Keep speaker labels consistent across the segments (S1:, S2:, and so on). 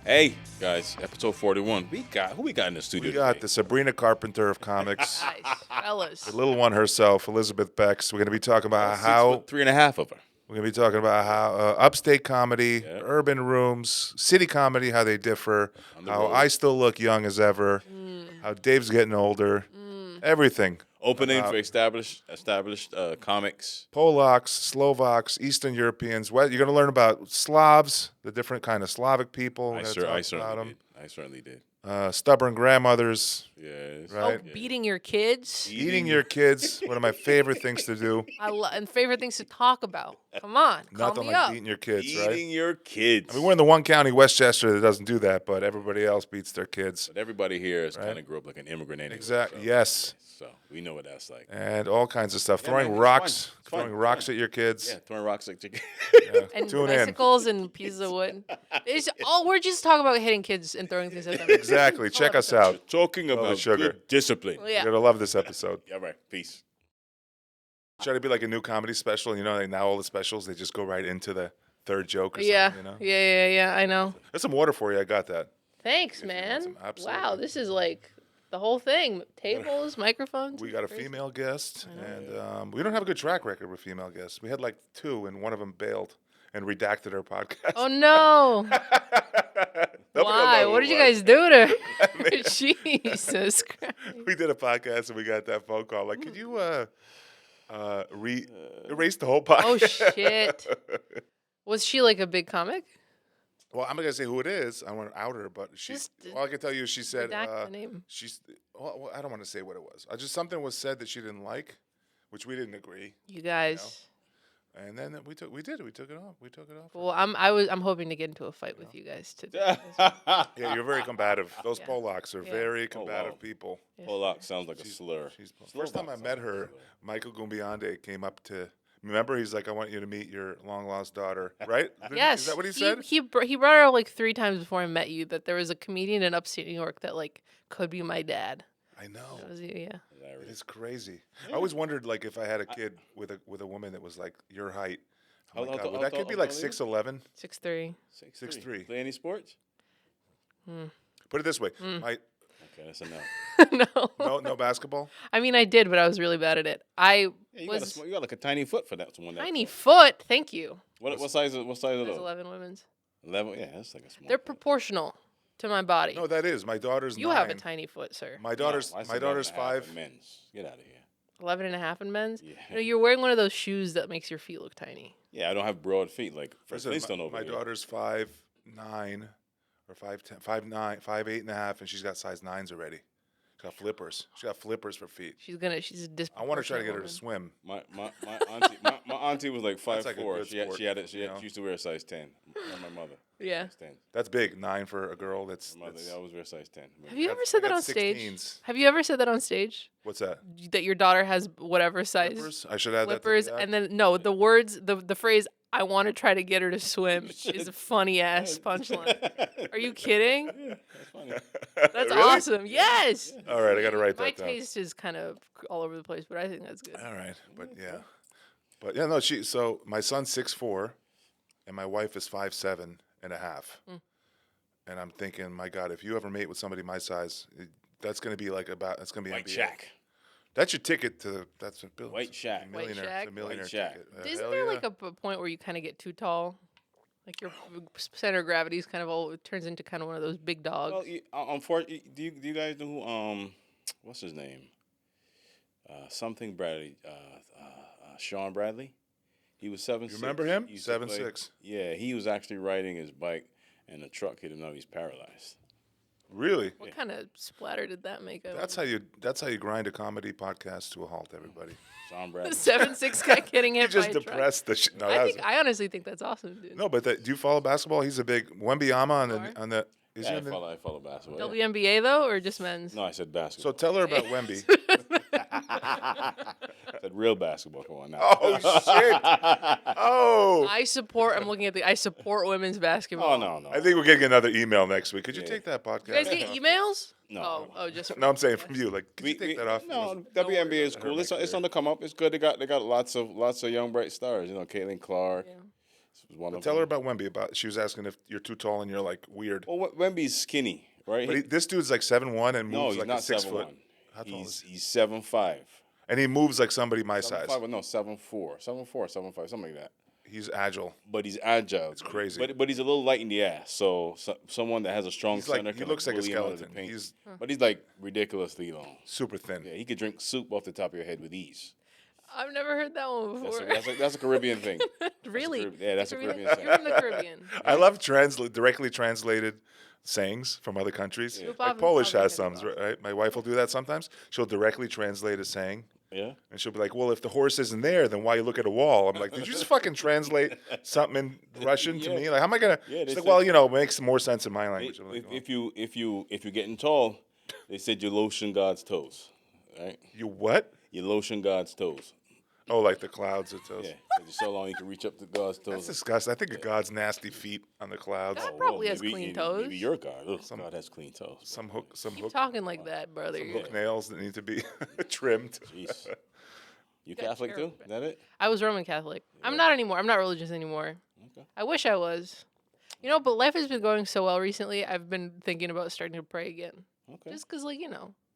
S1: Hey guys, episode 41. Who we got in the studio?
S2: We got
S1: today?
S2: the Sabrina Carpenter of comics,
S3: Nice, fellas.
S2: the little one herself, Elizabeth Becz. We're going to be talking about
S1: 3.5 of her.
S2: we're going to be talking about how upstate comedy,
S1: Yeah.
S2: urban rooms, city comedy, how they differ,
S1: On the
S2: how
S1: road.
S2: I still look young as ever, how Dave's getting older, everything.
S1: Opening for established comics.
S2: Polacks, Slovaks, Eastern You're going to learn about Slavs, the different kind of Slavic people.
S1: I certainly did.
S2: Stubborn grandmothers,
S1: Yes.
S2: right?
S3: Oh, beating your kids.
S2: Eating your kids, one of my favorite things to do.
S3: And favorite things to talk about. Come on, call
S2: Nothing
S3: me
S2: like
S3: up.
S2: beating your kids, right?
S1: Eating your kids.
S2: I mean, we're in the one county, Westchester, that doesn't do that, but everybody else beats their kids.
S1: But everybody here has kind of grew up like an immigrant anyway.
S2: Exactly.
S1: So,
S2: Yes.
S1: So we know what that's like.
S2: And all kinds of stuff.
S1: Yeah,
S2: throwing
S1: man, it's
S2: rocks,
S1: fun. It's fun.
S2: throwing rocks at your kids.
S1: Yeah, throwing rocks like chicken.
S2: Yeah.
S3: And
S2: Tune in.
S3: bicycles and pieces of wood. We're just talking about hitting kids and throwing things at them.
S2: Exactly. Check us out.
S1: Talking about
S2: sugar.
S1: good discipline.
S3: Well, yeah.
S2: You're going to love this episode.
S1: All right. Peace.
S2: Try to be like a new comedy special. You know, like now all the specials, they just go right into the third joke or
S3: Yeah.
S2: something, you know?
S3: Yeah. I know.
S2: There's some water for you. I got that.
S3: Thanks,
S2: If you want
S3: man.
S2: some, absolutely.
S3: Wow, this is like the whole thing. Tables, microphones.
S2: We got a
S3: Crazy.
S2: female guest, and we don't have a good track record with female guests. We had like 2, and one of them bailed and redacted our podcast.
S3: Oh no! Why? What did you guys do to her? Jesus Christ!
S2: We did a podcast and we got that phone call. Like, could you erase the whole podcast?
S3: Oh shit! Was she like a big comic?
S2: Well, I'm not gonna say who it is. I want to out her, but all I can tell you is she said
S3: Redact the name.
S2: she's. Well, I don't want to say what it was. Something was said that she didn't like, which we didn't agree.
S3: You guys.
S2: And then we took it off. We took it off.
S3: Well, I'm hoping to get into a fight with you guys today.
S2: Yeah, you're very combative. Those
S3: Yeah.
S2: Polacks are
S3: Yeah.
S2: very combative people.
S1: Polak sounds like a slur.
S2: First time I met her, Michael Gumbiande came up to. Remember, he's like, "I want you to meet your long lost daughter." Right?
S3: Yes.
S2: Is that what he said?
S3: He brought her up like 3 times before I met you. That there was a comedian in upstate New York that like could be my dad.
S2: I know.
S3: That was you, yeah.
S2: It's crazy. I always wondered, like, if I had a kid with a woman that was like your height. Oh my God, would that kid be like 6'11"?
S3: 6'3".
S2: 6'3".
S1: Play any sports?
S2: Put it this way,
S1: Okay, that's enough.
S3: No.
S2: no basketball.
S3: I mean, I did, but I was really bad at it. I
S1: You
S3: was
S1: got like a tiny foot for that one.
S3: tiny foot. Thank you.
S1: What size? What size are
S3: There's
S1: those?
S3: 11 women's.
S1: 11. Yeah, that's like a small.
S3: They're proportional to my body.
S2: No, that is my daughter's.
S3: You
S2: 9.
S3: have a tiny foot, sir.
S2: My daughter's.
S1: No, I said
S2: my daughter's
S1: 11 and a half
S2: 5.
S1: in men's. Get out of here.
S3: 11 and a half in men's.
S1: Yeah.
S3: No, you're wearing one of those shoes that makes your feet look tiny.
S1: Yeah, I don't have broad feet like for
S2: Listen,
S1: Flintstone over
S2: my
S1: here.
S2: daughter's 5'9", or 5'10", 5'9", 5'8.5", and she's got size 9s already. She's got flippers. She's got flippers for feet.
S3: She's a disproportionate
S2: I want to try to get her to
S3: woman.
S2: swim.
S1: My auntie was like 5'4".
S2: That's like a good sport,
S1: She used to wear a size 10. And my mother.
S3: Yeah.
S1: Size 10.
S2: That's big. 9 for a girl. That's.
S1: My mother,
S2: that's
S1: I always wear a size 10.
S3: Have you
S2: I
S3: ever
S2: got-
S3: said
S2: I
S3: that
S2: got
S3: on stage?
S2: 16s.
S3: Have you ever said that on stage?
S2: What's that?
S3: That your daughter has whatever size
S2: Flippers? I should add
S3: flippers,
S2: that. To the
S3: and then no, the words, the phrase "I want to try to get her to swim" is a funny ass punchline. Are you kidding?
S1: That's funny.
S3: That's
S2: Really?
S3: awesome. Yes.
S2: All right, I got to write
S3: My
S2: that down.
S3: taste is kind of all over the place, but I think that's good.
S2: All right, but yeah, no. So my son's 6'4", and my wife is 5'7.5". And I'm thinking, my God, if you ever mate with somebody my size, that's going to be like that's going to be
S1: White
S2: NBA.
S1: Shack.
S2: That's your ticket to that's a bill.
S1: White Shack.
S3: White
S2: Millionaire,
S3: Shack?
S2: it's a millionaire
S1: White Shack.
S2: ticket.
S3: Isn't
S2: Hell
S3: there
S2: yeah.
S3: like a point where you kind of get too tall? Like your center of gravity is kind of all, it turns into kind of one of those big dogs.
S1: Well, unfortunately, do you guys know who what's his name? Something Bradley. Sean Bradley. He was 7'6".
S2: You remember him?
S1: He used to play-
S2: 7'6".
S1: Yeah, he was actually riding his bike, and the truck hit him. Now he's paralyzed.
S2: Really?
S3: What kind of splatter did that make?
S2: That's how you grind a comedy podcast to a halt, everybody.
S1: Sean Bradley.
S3: 7'6" guy getting
S2: You
S3: hit
S2: just
S3: by a truck.
S2: depressed the shit. No,
S3: I honestly think that's awesome, dude.
S2: no, but do you follow basketball? He's a big Wembanyama on the. Is
S1: Yeah,
S2: he
S1: I
S2: on the,
S1: follow basketball. Yeah.
S3: WNBA though, or just men's?
S1: No, I said
S2: so
S1: basketball.
S2: tell her about Wemby.
S1: Said real basketball. Come on now.
S2: Oh shit! Oh,
S3: I support women's basketball.
S1: Oh no.
S2: I think we're getting another email next week. Could you
S1: Yeah.
S2: take that podcast?
S3: You guys get emails?
S1: No.
S3: Oh, just
S2: No, I'm saying from you. Like, could you take that off?
S1: No,
S3: Don't worry
S1: WNBA is
S2: about it.
S1: cool.
S2: Hurt my
S1: It's
S2: career.
S1: on the come up. It's good. They got lots of young bright stars. You know, Caitlin Clark.
S3: Yeah.
S1: Was one of
S2: Tell her
S1: them.
S2: about Wemby. She was asking if you're too tall and you're like weird.
S1: Well, Wemby's skinny, right?
S2: But this dude's like 7'1" and
S1: no,
S2: moves
S1: he's
S2: like
S1: not
S2: a 6
S1: 7'1".
S2: foot. How tall is
S1: He's 7'5".
S2: And he moves like somebody my size.
S1: 7'5", no, 7'4", 7'5", something like that.
S2: He's agile.
S1: But he's agile.
S2: It's crazy.
S1: But he's a little light in the ass. So someone that has a strong
S2: He's like-
S1: center
S2: he
S1: can
S2: looks like a
S1: bully him out of the
S2: skeleton.
S1: paint.
S2: He's-
S1: But he's like ridiculously long.
S2: Super thin.
S1: Yeah, he could drink soup off the top of your head with ease.
S3: I've never heard that one before.
S1: That's a Caribbean thing.
S3: Really?
S1: That's a Caribbean thing.
S3: You're from the Caribbean.
S2: I love directly translated sayings from other countries.
S3: Yeah.
S2: Like Polish has some, right? My wife will do that sometimes. She'll directly translate a saying.
S1: Yeah.
S2: And she'll be like, well, if the horse isn't there, then why you look at a wall? I'm like, did you just fucking translate something in Russian to
S1: Yeah.
S2: me? Like, how am I going to?
S1: Yeah,
S2: She's
S1: they
S2: like,
S1: said-
S2: well, it makes more sense in my language. I'm like,
S1: If you're getting tall, they said you lotion God's toes, right?
S2: you what?
S1: You lotion God's toes.
S2: Oh, like the clouds. It tells.
S1: Yeah, 'cause you're so long you can reach up to God's
S2: That's
S1: toes.
S2: disgusting. I think of God's nasty feet on the clouds.
S3: God probably has
S1: maybe-
S3: clean
S1: maybe-
S3: toes.
S1: Maybe your God. Ugh, God has clean toes.
S2: Some
S3: Keep
S2: hook
S3: talking like that, brother.
S2: nails that need to be trimmed.
S1: Jeez. You
S3: Got
S1: Catholic too?
S3: terrible.
S1: Is that it?
S3: I was Roman Catholic. I'm not anymore. I'm not religious anymore.
S1: Okay.
S3: I wish I was. But life has been going so well recently. I've been thinking about starting to pray again.
S1: Okay.
S3: Just because,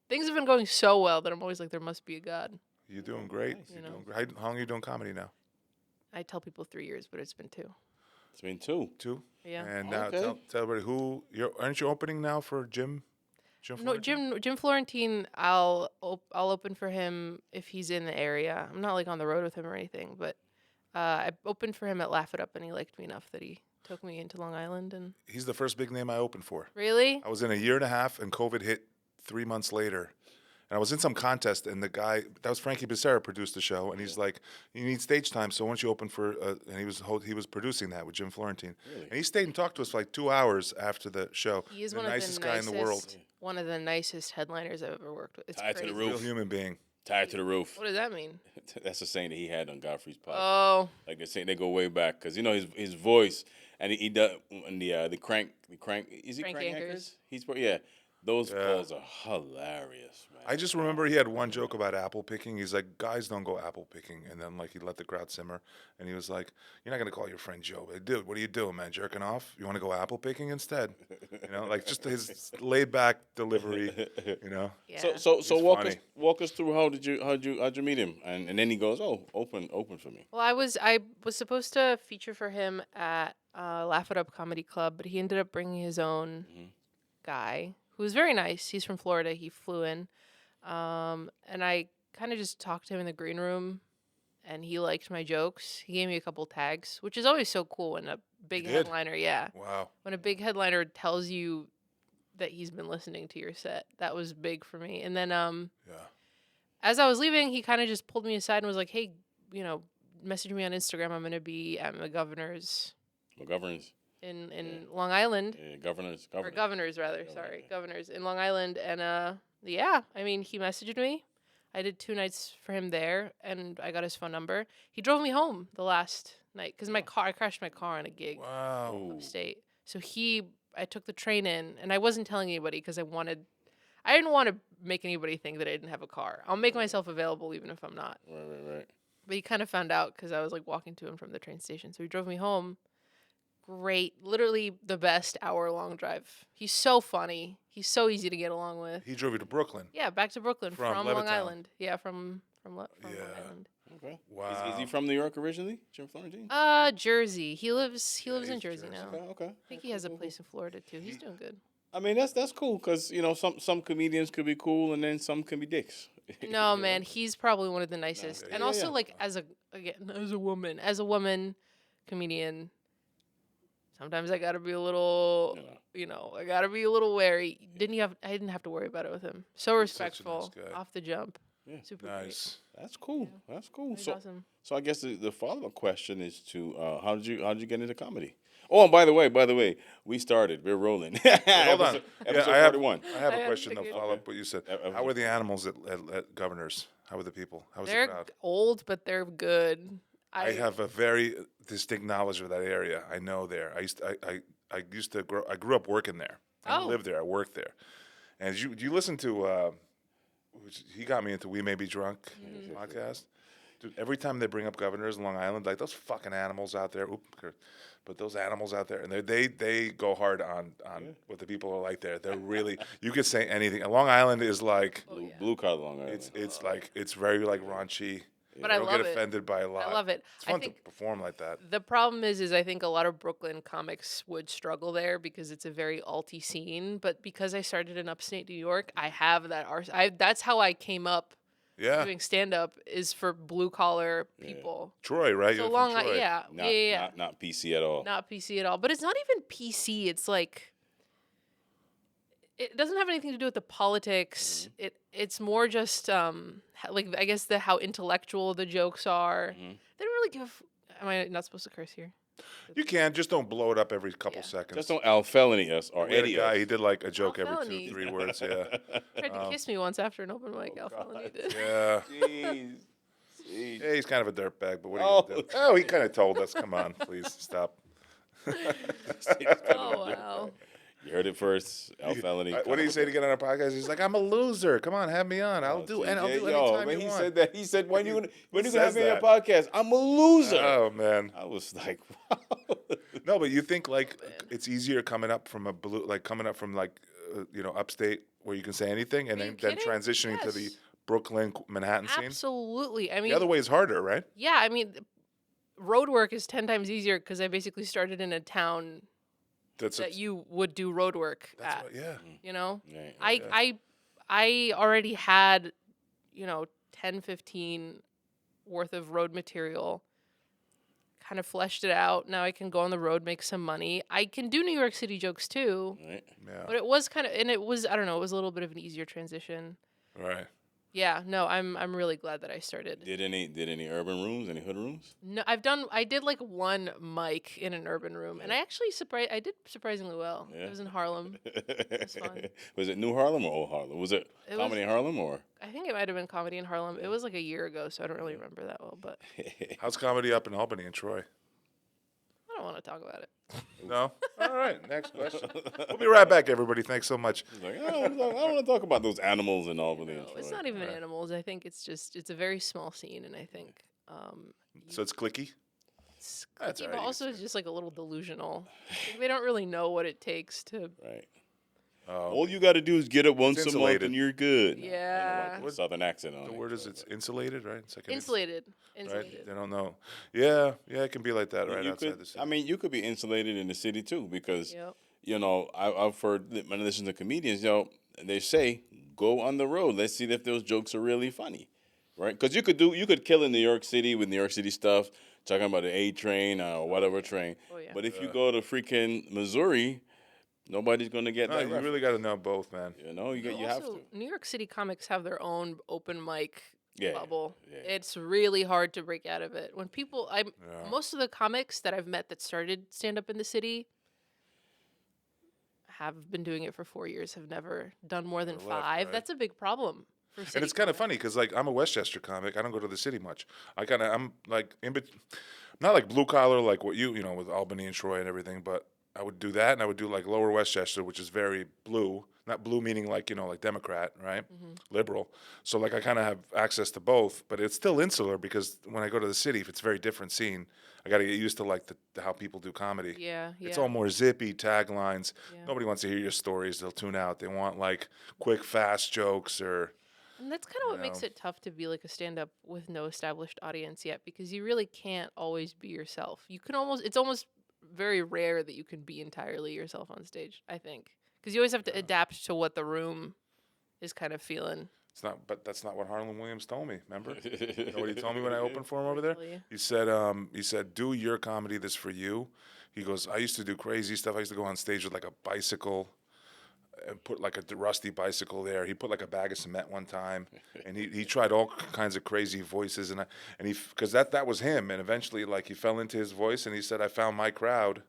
S3: things have been going so well that I'm always like, there must be a God.
S2: You're doing great.
S1: Nice.
S2: You're doing great. How long are you doing comedy now?
S3: I tell people 3 years, but it's been 2.
S1: It's been 2.
S2: 2?
S3: Yeah.
S2: And now
S1: Okay.
S2: tell everybody aren't you opening now for Jim?
S3: No, Jim Florentine. I'll open for him if he's in the area. I'm not like on the road with him or anything, but I opened for him at Laugh It Up, and he liked me enough that he took me into Long Island. And
S2: He's the first big name I opened for.
S3: really,
S2: I was in a year and a half, and COVID hit 3 months later. And I was in some contest, and the guy, that was Frankie Becerra, produced the show, and he's like, "You need stage time, so why don't you open for?" And he was producing that with Jim Florentine, and he stayed and talked to us for like 2 hours after the show.
S3: he is
S2: the
S3: one of
S2: nicest
S3: the
S2: guy
S3: nicest,
S2: in the world,
S3: one of the nicest headliners I've ever worked with. It's
S1: Tied to the
S3: crazy.
S1: roof.
S2: real human being.
S1: Tied to the roof.
S3: What does that mean?
S1: That's the saying that he had on Godfrey's podcast.
S3: Oh,
S1: Like they're saying they go way back because his voice and he does and the crank is he
S3: Crank
S1: crank
S3: anchors?
S1: anchors? Those calls are hilarious, man.
S2: I just remember he had one joke about apple picking. He's like, "Guys don't go apple picking," and then like he let the crowd simmer, and he was like, "You're not gonna call your friend Joe, but dude, what are you doing, man? Jerking off? You want to go apple picking instead?" Like just his laid back delivery.
S3: yeah.
S1: So
S2: He's
S1: walk
S2: funny.
S1: us through how'd you meet him and then he goes, "Oh, open for me."
S3: Well, I was supposed to feature for him at Laugh It Up Comedy Club, but he ended up bringing his own guy who was very nice. He's from Florida. He flew in, and I kind of just talked to him in the green room, and he liked my jokes. He gave me a couple tags, which is always so cool when a big
S2: did?
S3: headliner,
S2: Wow.
S3: when a big headliner tells you that he's been listening to your set. That was big for me. And then
S2: Yeah.
S3: as I was leaving, he kind of just pulled me aside and was like, "Hey, message me on Instagram. I'm gonna be at my governor's
S1: Well, governors,
S3: in Long Island,
S1: governors,
S3: or governor's rather. Sorry, governor's in Long Island." And yeah, I mean, he messaged me. I did 2 nights for him there, and I got his phone number. He drove me home the last night because I crashed my car on a gig
S2: Wow.
S1: Ooh.
S3: upstate. So I took the train in, and I wasn't telling anybody because I didn't want to make anybody think that I didn't have a car. I'll make myself available even if I'm not.
S1: Right.
S3: But he kind of found out because I was like walking to him from the train station. So he drove me home. Great. Literally the best hour-long drive. He's so funny. He's so easy to get along with.
S2: He drove you to Brooklyn.
S3: Yeah, back to Brooklyn
S2: From
S3: from Long
S2: Levittown.
S3: Island. Yeah, from Long
S2: Yeah.
S3: Island.
S1: Okay.
S2: Wow.
S1: Is he from New York originally, Jim Florentine?
S3: Jersey. He lives in
S2: he's
S3: Jersey
S2: Jersey.
S3: now.
S1: Okay.
S3: I think he has a place in Florida too. He's doing good.
S1: I mean, that's cool because some comedians could be cool and then some can be dicks.
S3: No, man, he's probably one of the nicest.
S2: yeah,
S3: And
S1: yeah,
S3: also,
S1: yeah.
S3: like, as a woman comedian, sometimes I gotta be a little, I gotta be a little wary. I didn't have to worry about it with him. So
S2: He's such a nice
S3: respectful
S2: guy.
S3: off the jump.
S1: Yeah.
S3: Super great.
S2: Nice.
S1: That's cool. That's cool.
S3: He's
S1: So
S3: awesome.
S1: I guess the follow up question is to how did you get into comedy? Oh, and by the way, we started. We're rolling.
S2: Hold on.
S1: Episode
S2: I have
S1: 41.
S2: I have
S3: I
S2: a
S3: had
S2: question to
S3: figured.
S2: follow up what you said. How were the animals at Governor's? How were the people? How was the
S3: They're
S2: crowd?
S3: old, but they're good.
S2: I have a very distinct knowledge of that area. I know there. I used to grow. I grew up working there. I didn't
S3: Oh.
S2: live there. I worked there. And you listen to? He got me into We May Be Drunk podcast. Dude, every time they bring up Governors in Long Island, like those fucking animals out there. But those animals out there, and they go hard on what the people are like there. They're really, you could say anything. And Long Island is like
S1: Blue collar Long Island.
S2: it's like it's very like raunchy.
S3: But
S2: They
S3: I
S2: don't
S3: love
S2: get
S3: it.
S2: offended by a lot.
S3: I love it.
S2: It's
S3: I
S2: fun to
S3: think
S2: perform like that.
S3: the problem is I think a lot of Brooklyn comics would struggle there because it's a very alty scene. But because I started in upstate New York, I have that. That's how I came up
S2: Yeah,
S3: doing stand up is for blue collar people.
S2: Troy, right?
S3: So
S2: You're
S3: Long
S2: from Troy.
S3: Island,
S1: Not PC at all.
S3: not PC at all. But it's not even PC. It's like it doesn't have anything to do with the politics. It's more just like I guess how intellectual the jokes are. They don't really give. Am I not supposed to curse here?
S2: You can just don't blow it up every couple
S3: Yeah.
S2: seconds.
S1: Just don't Al Felony us or
S2: We had a
S1: Eddie
S2: guy.
S1: us.
S2: He did like a joke every
S3: Felony.
S2: 2-3 words. Yeah,
S3: Tried to kiss me once after an open mic. Al Felony did.
S2: yeah.
S1: Jeez.
S2: Yeah, he's kind of a dirtbag, but what are you
S1: Oh.
S2: gonna do? Oh, he kind of told us. Come on, please stop.
S3: Oh wow.
S1: You heard it first. Al Felony.
S2: What did he say to get on our podcast? He's like, I'm a loser. Come on, have me on. I'll do anytime
S1: man,
S2: you
S1: he
S2: want.
S1: said that. He said, when you gonna
S2: says
S1: have me on your
S2: that?
S1: podcast? I'm a loser.
S2: Oh man.
S1: I was like, wow.
S2: No, but you think like it's easier coming up from upstate where you can say anything, and
S3: Are you
S2: then
S3: kidding?
S2: transitioning to the
S3: Yes.
S2: Brooklyn, Manhattan scene.
S3: Absolutely. I mean,
S2: The other way is harder, right?
S3: yeah. I mean, road work is 10 times easier because I basically started in a town
S2: That's
S3: that you would do road work at.
S2: yeah.
S3: You know,
S1: Yeah,
S3: I already had, 10, 15 worth of road material. Kind of fleshed it out. Now I can go on the road, make some money. I can do New York City jokes too,
S1: right.
S2: Yeah.
S3: but it was I don't know, it was a little bit of an easier transition.
S2: Right.
S3: Yeah, no, I'm really glad that I started.
S1: Did any urban rooms, any hood rooms?
S3: No, I did like one mic in an urban room, and I did surprisingly well.
S1: Yeah.
S3: It was in Harlem. was fun.
S1: Was it New Harlem or Old Harlem? Was it
S3: It
S1: comedy in Harlem or?
S3: I think it might have been comedy in Harlem. It was like a year ago, so I don't really remember that well, but
S2: How's comedy up in Albany and Troy?
S3: I don't want to talk about it.
S2: No? All right. Next question. We'll be right back, everybody. Thanks so much.
S1: Like, I don't want to talk about those animals in Albany. and
S3: No, it's
S1: Troy.
S3: not even animals. I think it's a very small scene, and I think
S2: So it's clicky?
S3: it's
S2: That's
S3: clicky,
S2: all
S3: but
S2: right, you
S3: also
S2: can
S3: it's just like a little delusional. Like, they don't really know what it takes to.
S1: Right.
S2: Oh,
S1: All you got to do is get up once a month
S2: insulated.
S1: and you're good.
S3: Yeah.
S1: I don't like the Southern accent on
S2: the
S1: it.
S2: word is it's insulated, right? It's like an
S3: Insulated.
S2: Right?
S3: Insulated.
S2: They don't know. Yeah, it can be like that right
S1: You
S2: outside
S1: could,
S2: the city.
S1: I mean, you could be insulated in the city too, because
S3: Yep.
S1: I've heard when I listen to comedians, they say go on the road. Let's see if those jokes are really funny, right? Because you could kill in New York City with New York City stuff, talking about the A train or whatever train.
S3: Oh, yeah.
S1: But if you go to freaking Missouri, nobody's gonna get
S2: No,
S1: that.
S2: you
S1: reference.
S2: really got to know both, man.
S1: You have
S3: Also,
S1: to.
S3: New York City comics have their own open mic
S1: Yeah,
S3: bubble.
S1: yeah.
S3: It's really hard to break out of it. When people,
S2: Yeah.
S3: most of the comics that I've met that started stand up in the city have been doing it for 4 years, have never done more than
S2: Never left,
S3: 5.
S2: right?
S3: That's a big problem for city
S2: And it's kind of
S3: comics.
S2: funny because like I'm a Westchester comic. I don't go to the city much. I'm like not like blue collar like what you know with Albany and Troy and everything, but I would do that and I would do like Lower Westchester, which is very blue. Not blue meaning like like Democrat, right? Liberal. So like I kind of have access to both, but it's still insular because when I go to the city, if it's a very different scene, I got to get used to like the how people do comedy.
S3: Yeah, yeah.
S2: It's all more zippy taglines.
S3: Yeah.
S2: Nobody wants to hear your stories. They'll tune out. They want like quick, fast jokes or.
S3: And that's kind of what makes
S2: know.
S3: it tough to be like a stand up with no established audience yet, because you really can't always be yourself. It's almost very rare that you can be entirely yourself on stage, I think. Because you always have to adapt to what the room is kind of feeling.
S2: It's not, but that's not what Harlan Williams told me. Remember? You know what he told me when I opened for him over there?
S3: Tell you.
S2: He said, "Do your comedy. This for you." He goes, "I used to do crazy stuff. I used to go on stage with like a bicycle and put like a rusty bicycle there. He put like a bag of cement one time, and he tried all kinds of crazy voices, and he because that was him. And eventually, like he fell into his voice, and he said, "I found my crowd."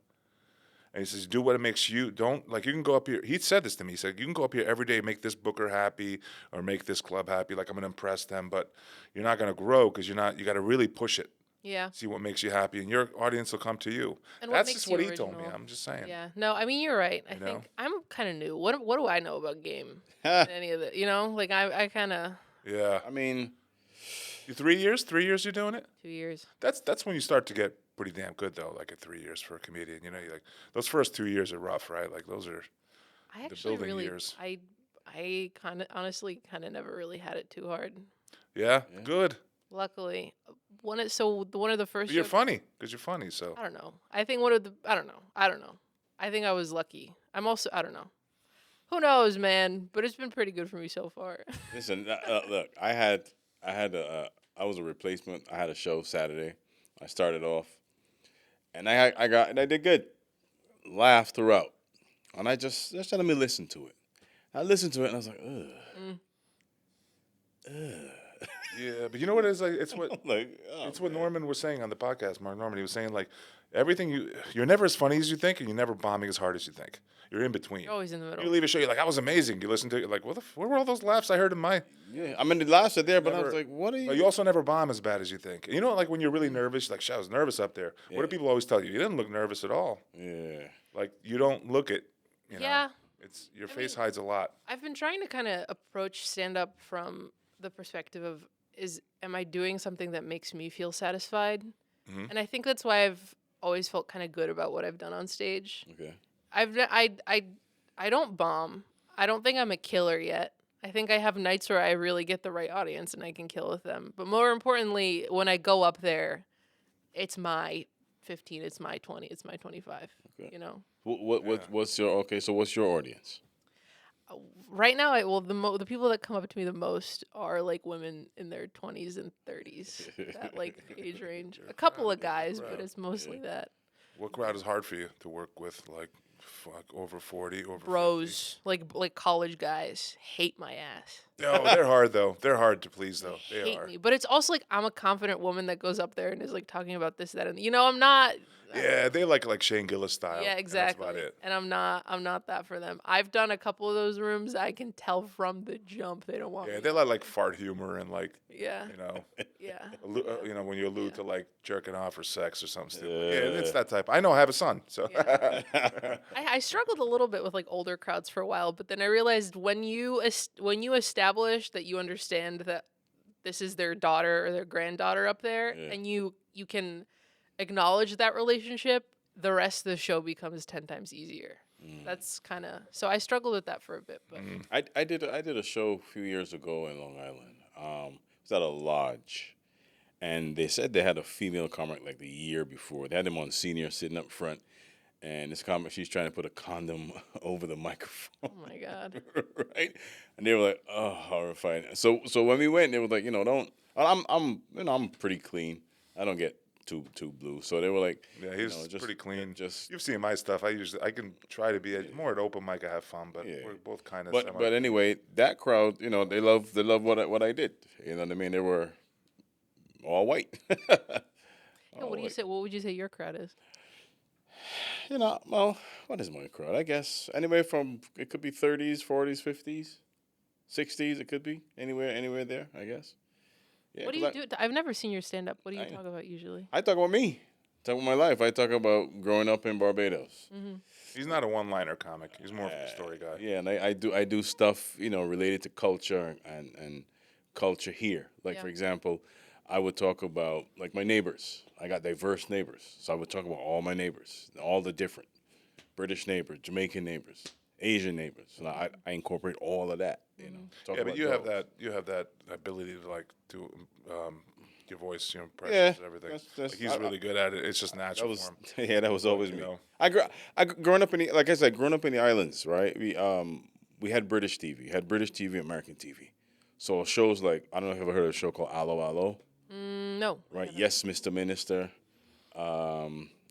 S2: And he says, do what it makes you. Don't, like, you can go up here. He said this to me. He said, you can go up here every day, make this booker happy or make this club happy. Like, I'm going to impress them, but you're not going to grow because you got to really push it.
S3: Yeah.
S2: See what makes you happy, and your audience will come to you.
S3: And
S2: That's
S3: makes
S2: just
S3: you
S2: what he told me.
S3: original.
S2: I'm just saying.
S3: Yeah. No, I mean, you're right. I
S2: You know?
S3: think I'm kind of new. What do I know about game? Any of it? You know, like I kind of
S2: Yeah.
S1: I mean,
S2: 3 years? 3 years you're doing it?
S3: 2 years.
S2: That's when you start to get pretty damn good, though, like at 3 years for a comedian. You know, you're like, those first 2 years are rough, right? Like, those are
S3: I
S2: the
S3: actually
S2: building
S3: really,
S2: years.
S3: I kind of honestly kind of never really had it too hard.
S2: Yeah, good.
S3: Luckily, one of the first.
S2: But you're
S3: shows-
S2: funny, because you're funny, so.
S3: I don't know. I think I don't know. I think I was lucky. I'm also I don't know. Who knows, man? But it's been pretty good for me so far.
S1: listen, look, I was a replacement. I had a show Saturday. I started off, and I did good. Laughed throughout, and I just let me listen to it. I listened to it, and I was like, ugh.
S2: Yeah, but you know what it is? Like, it's what
S1: Like, oh,
S2: it's what
S1: man.
S2: Norman was saying on the podcast. Mark Norman, he was saying, like, everything you're never as funny as you think, and you're never bombing as hard as you think. You're in between.
S3: You're always in the middle.
S2: You leave a show, you're like, I was amazing. You listen to it, you're like, where were all those laughs I heard in my?
S1: Yeah, I mean the laughs are there, but I was
S2: Never-
S1: like, what are you?
S2: But you also never bomb as bad as you think. You know, like when you're really nervous, like, shit, I was nervous up there. What
S1: Yeah.
S2: do people always tell you? You didn't look nervous at all.
S1: Yeah.
S2: Like, you don't look it. You know?
S3: Yeah.
S2: It's your face hides a lot.
S3: I've been trying to kind of approach stand up from the perspective of am I doing something that makes me feel satisfied?
S2: Mhm.
S3: And I think that's why I've always felt kind of good about what I've done on stage.
S1: Okay.
S3: I don't bomb. I don't think I'm a killer yet. I think I have nights where I really get the right audience and I can kill with them. But more importantly, when I go up there, it's my 15, it's my 20, it's my 25.
S1: Okay.
S3: You know.
S1: What's your So what's your audience?
S3: Right now, the people that come up to me the most are like women in their 20s and 30s, that like age range. A couple of guys, but it's mostly that.
S2: What crowd is hard for you to work with? Like, over 40, over 50?
S3: Bros, like college guys, hate my ass.
S2: No, they're hard, though. They're hard to please, though. They
S3: Hate
S2: are.
S3: me, but it's also like I'm a confident woman that goes up there and is like talking about this, that, and I'm not.
S2: Yeah, they like Shane Gillis style.
S3: Yeah,
S2: and
S3: exactly.
S2: that's about it.
S3: And I'm not that for them. I've done a couple of those rooms. I can tell from the jump they don't want
S2: Yeah,
S3: me.
S2: they like fart humor and like,
S3: Yeah,
S2: you know,
S3: yeah.
S2: when you allude to like jerking off or sex or something stupid. Yeah, it's that type. I know. I have a son, so.
S3: I struggled a little bit with like older crowds for a while, but then I realized when you establish that you understand that this is their daughter or their granddaughter up there, and you can acknowledge that relationship, the rest of the show becomes 10 times easier. That's kind of so I struggled with that for a bit, but
S1: I did a show a few years ago in Long Island. It was at a lodge, and they said they had a female comic like the year before. They had them on senior sitting up front, and this comic, she's trying to put a condom over the microphone.
S3: oh my god.
S1: Right? And they were like, oh, horrifying. So when we went, they were like, I'm pretty clean. I don't get too blue. So they were like,
S2: Yeah, he's
S1: just
S2: pretty clean.
S1: Just
S2: You've seen my stuff. I can try to be more at open mic. I have fun, but
S1: Yeah.
S2: we're both kind of.
S1: but anyway, that crowd, they love what I did. You know what I mean? They were all white.
S3: Yeah, what do you say? What would you say your crowd is?
S1: Well, what is my crowd? I guess anywhere from it could be 30s, 40s, 50s, 60s. It could be anywhere there. I guess. Yeah,
S3: What do
S1: 'cause
S3: you do? I've never seen your stand up. What do you
S1: I-
S3: talk about usually?
S1: I talk about me. Talk about my life. I talk about growing up in Barbados.
S2: he's not a one-liner comic. He's more of a story guy.
S1: Yeah, and I do stuff related to culture and culture here. Like
S3: Yeah.
S1: for example, I would talk about like my neighbors. I got diverse neighbors, so I would talk about all my neighbors, all the different British neighbors, Jamaican neighbors, Asian neighbors. So I incorporate all of that. Talk
S2: Yeah, but
S1: about
S2: you have that ability to like do your voice,
S1: Yeah,
S2: impressions, and everything.
S1: that's-
S2: Like, he's really good at it. It's just
S1: That
S2: natural
S1: was
S2: for him.
S1: yeah, that was always
S2: you
S1: me.
S2: know.
S1: Growing up in the, like I said, growing up in the islands, right? We had British TV, American TV. So shows like I don't know if you've ever heard of a show called Allo Allo,
S3: No.
S1: right? Yes, Mr. Minister,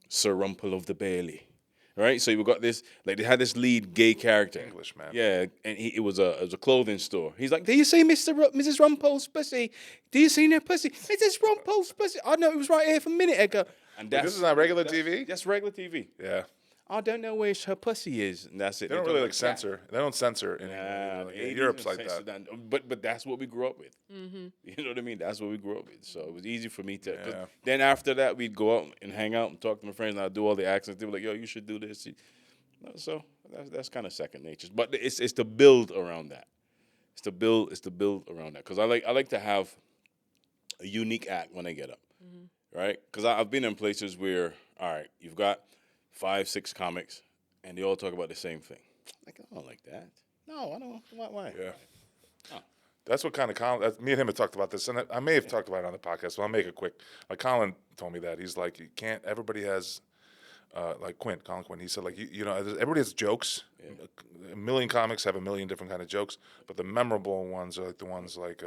S1: Sir Rumple of the Bailey, right? So you got this like they had this lead gay character,
S2: English, man.
S1: Yeah, and it was a clothing store. He's like, "Do you see Mrs. Rumple's pussy? Do you see her pussy? Mrs. Rumple's pussy? Oh no, it was right here from a minute ago." And
S2: This is on regular TV.
S1: That's regular TV.
S2: Yeah.
S1: I don't know where her pussy is, and that's it.
S2: They don't
S1: talk
S2: really
S1: like
S2: like
S1: that.
S2: censor. They don't censor
S1: Nah,
S2: anymore.
S1: the 80s
S2: Europe's
S1: don't
S2: like
S1: censor
S2: that.
S1: But that's what we grew up with. You know what I mean? That's what we grew up with. So it was easy for me to. 'Cause
S2: Yeah.
S1: then after that, we'd go out and hang out and talk to my friends, and I'd do all the accents. They were like, "Yo, you should do this." So that's kind of second nature. But it's to build around that. It's to build around that, because I like to have a unique act when I get up, right? Because I've been in places where, all right, you've got 5, 6 comics, and they all talk about the same thing. Like, I don't like that. No, I don't. Why?
S2: Yeah.
S1: Oh.
S2: That's what kind of Colin. Me and him have talked about this, and I may have talked about it on the podcast. So I'll make it quick. Like Colin told me that he's like, you can't. Everybody has, like Colin Quinn. He said like you know everybody has jokes. A million comics have a million different kind of jokes, but the memorable ones are like the ones like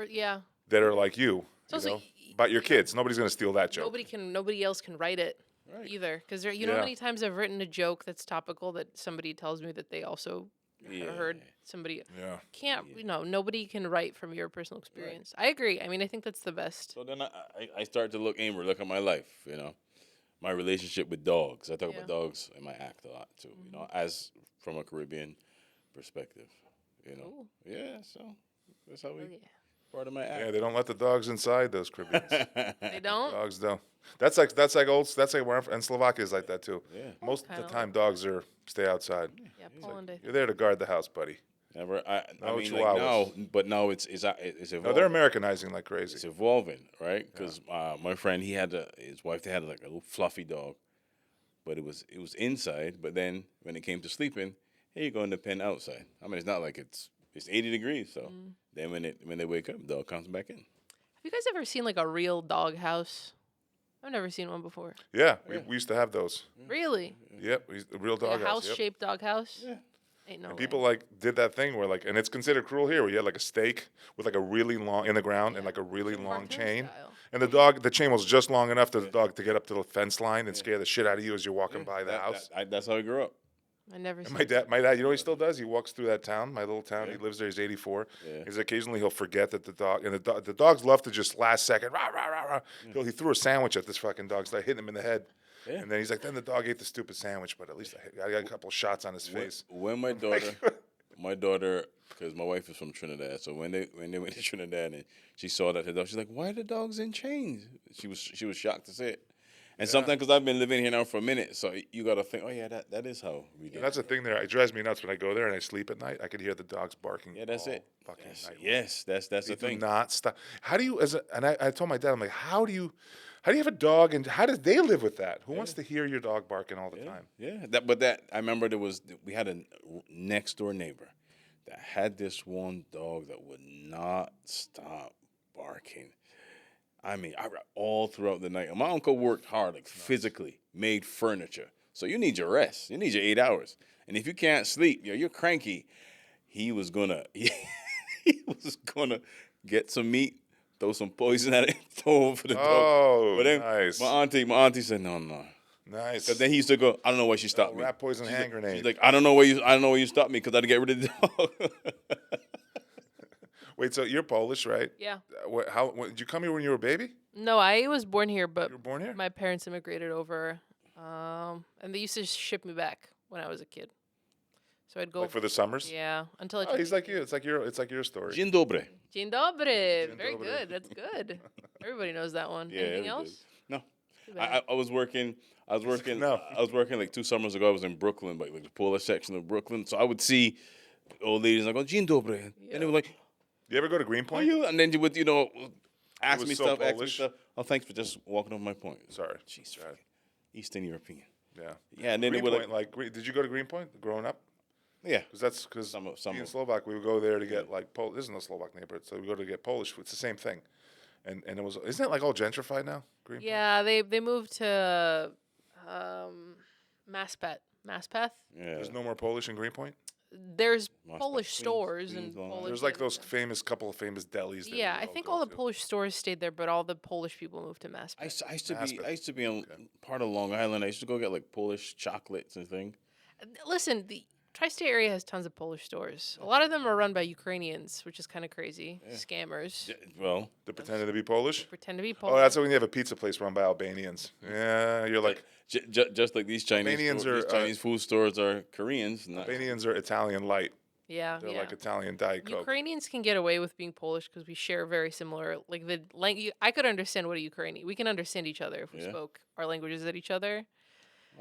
S3: Yeah.
S2: that are like you.
S3: It's also
S2: know, about your kids. Nobody's gonna steal that joke.
S3: Nobody else can write it
S1: Right.
S3: either. Because you know how
S2: Yeah.
S3: many times I've written a joke that's topical that somebody tells me that they also heard somebody
S2: Yeah.
S3: can't. You know, nobody can write from your personal experience. I agree. I mean, I think that's the best.
S1: So then I start to look inward, look at my life, my relationship with dogs. I talk
S3: Yeah.
S1: about dogs in my act a lot too, as from a Caribbean perspective,
S3: Ooh.
S1: Yeah, so that's how
S3: Oh,
S1: we
S3: yeah.
S1: part of my
S2: Yeah,
S1: act.
S2: they don't let the dogs inside those Caribbeans.
S3: They don't.
S2: Dogs don't. That's like where I'm from, and Slovakia is like that too.
S1: Yeah.
S2: Most of the
S3: Kinda
S2: time, dogs stay outside.
S3: Yeah, Poland. I think.
S2: You're there to guard the house, buddy.
S1: Never. I
S2: No
S1: mean, like now,
S2: chihuahuas.
S1: but now it's evolving.
S2: No, they're Americanizing like
S1: It's
S2: crazy.
S1: evolving, right? Because my friend, his wife, they had like a little fluffy dog, but it was inside. But then when it came to sleeping, here you go in the pen outside. I mean, it's not like it's 80 degrees. So then when they wake up, the dog comes back in.
S3: Have you guys ever seen like a real dog house? I've never seen one before.
S2: Yeah, we used to have those.
S3: Really?
S2: Yep, a real
S3: Like
S2: dog
S3: a
S2: house. Yep.
S3: house-shaped dog house?
S1: Yeah.
S3: Ain't no
S2: And
S3: way.
S2: people like did that thing where like, and it's considered cruel here, where you had like a stake with like a really long in the ground and like a really long
S3: Cartoon
S2: chain,
S3: style.
S2: and the chain was just long enough for the dog to get up to the fence line and scare the shit out of you as you're walking by the house.
S1: That's how I grew up.
S3: I never
S2: And
S3: seen
S2: my dad, you know what he still does? He walks through that town, my little town. He lives there. He's 84.
S1: Yeah.
S2: He's occasionally he'll forget that the dogs love to just last second. Rah, rah, rah, rah. He threw a sandwich at this fucking dog, started hitting him in the head.
S1: Yeah.
S2: And then he's like, then the dog ate the stupid sandwich, but at least I got a couple shots on his face.
S1: When my daughter, because my wife is from Trinidad, so when they went to Trinidad and she saw that her dog, she's like, "Why are the dogs in chains?" She was shocked to see it. And sometimes, because I've been living here now for a minute, so you got to think, oh yeah, that is how we do.
S2: And that's the thing there. It drives me nuts when I go there and I sleep at night. I could hear the dogs barking.
S1: Yeah, that's
S2: all
S1: it.
S2: Fucking night.
S1: Yes, that's the
S2: They do
S1: thing.
S2: not stop. How do you, I told my dad, I'm like, how do you have a dog and how do they live with that? Who wants to hear your dog barking all the time?
S1: Yeah, I remember we had a next door neighbor that had this one dog that would not stop barking. I mean, all throughout the night. And my uncle worked hard, like physically, made furniture. So you need your rest. You need your 8 hours. And if you can't sleep, you're cranky. He was gonna get some meat, throw some poison at it, throw it for the dog.
S2: Oh,
S1: But then
S2: nice.
S1: my auntie said, no.
S2: Nice.
S1: Because then he used to go, I don't know why she stopped me.
S2: Rat poison hand grenade.
S1: She's like, I don't know why you stopped me because I had to get rid of the dog.
S2: Wait, so you're Polish, right?
S3: Yeah.
S2: Did you come here when you were a baby?
S3: No, I was born here, but
S2: You were born here?
S3: my parents immigrated over, and they used to ship me back when I was a kid. So I'd go.
S2: Like for the summers?
S3: Yeah, until I.
S2: Oh, he's like you. It's like your story.
S1: Dzień dobry.
S3: Dzień dobry.
S2: Dzień
S3: Very
S2: dobry.
S3: good. That's good. Everybody knows that one.
S1: Yeah,
S3: Anything
S1: everybody.
S3: else?
S1: No.
S3: Too bad.
S1: I was working.
S2: No.
S1: I was working like 2 summers ago. I was in Brooklyn, like the Polish section of Brooklyn. So I would see old ladies and I go, "Dzień dobry," and they were like,
S2: You ever go to
S1: "Are
S2: Greenpoint?
S1: you?" And then you would, ask
S2: was
S1: me
S2: so
S1: stuff. Ask me
S2: Polish.
S1: stuff. Oh, thanks for just walking over my point.
S2: Sorry.
S1: Jeez,
S2: Go ahead.
S1: Eastern European.
S2: Yeah.
S1: Yeah, and then they would
S2: Greenpoint, did you go to Greenpoint growing up?
S1: yeah.
S2: Because
S1: Some
S2: being
S1: of-
S2: Slovak, we would go there to get like Polish. This is no Slovak neighborhood, so we go to get Polish food. It's the same thing, and it was isn't it like all gentrified now? Greenpoint?
S3: Yeah, they moved to Maspeth.
S1: Yeah.
S2: There's no more Polish in Greenpoint.
S3: There's
S1: Maspeth,
S3: Polish
S1: Queens,
S3: stores
S1: Queens,
S3: and
S1: Long
S3: Polish.
S1: Island.
S2: There's like those couple of famous delis. That
S3: Yeah,
S2: we
S3: I
S2: all
S3: think
S2: go
S3: all the
S2: to.
S3: Polish stores stayed there, but all the Polish people moved to Maspeth.
S1: I used to be on part of Long Island. I used to go get like Polish chocolates and things.
S3: Listen, tri-state area has tons of Polish stores. A lot of them are run by Ukrainians, which is kind of crazy. Scammers.
S1: Well,
S2: They're pretending to be Polish.
S3: Pretend to be Polish.
S2: Oh, that's when you have a pizza place run by Albanians. Yeah, you're like
S1: just like these Chinese
S2: Albanians
S1: these
S2: are,
S1: Chinese food stores are Koreans. Not,
S2: Albanians are Italian light.
S3: yeah,
S2: They're
S3: yeah.
S2: like Italian Diet Coke.
S3: Ukrainians can get away with being Polish because we share very similar, like the language. I could understand what a Ukrainian. We can understand each other if we
S1: Yeah.
S3: spoke our languages at each other.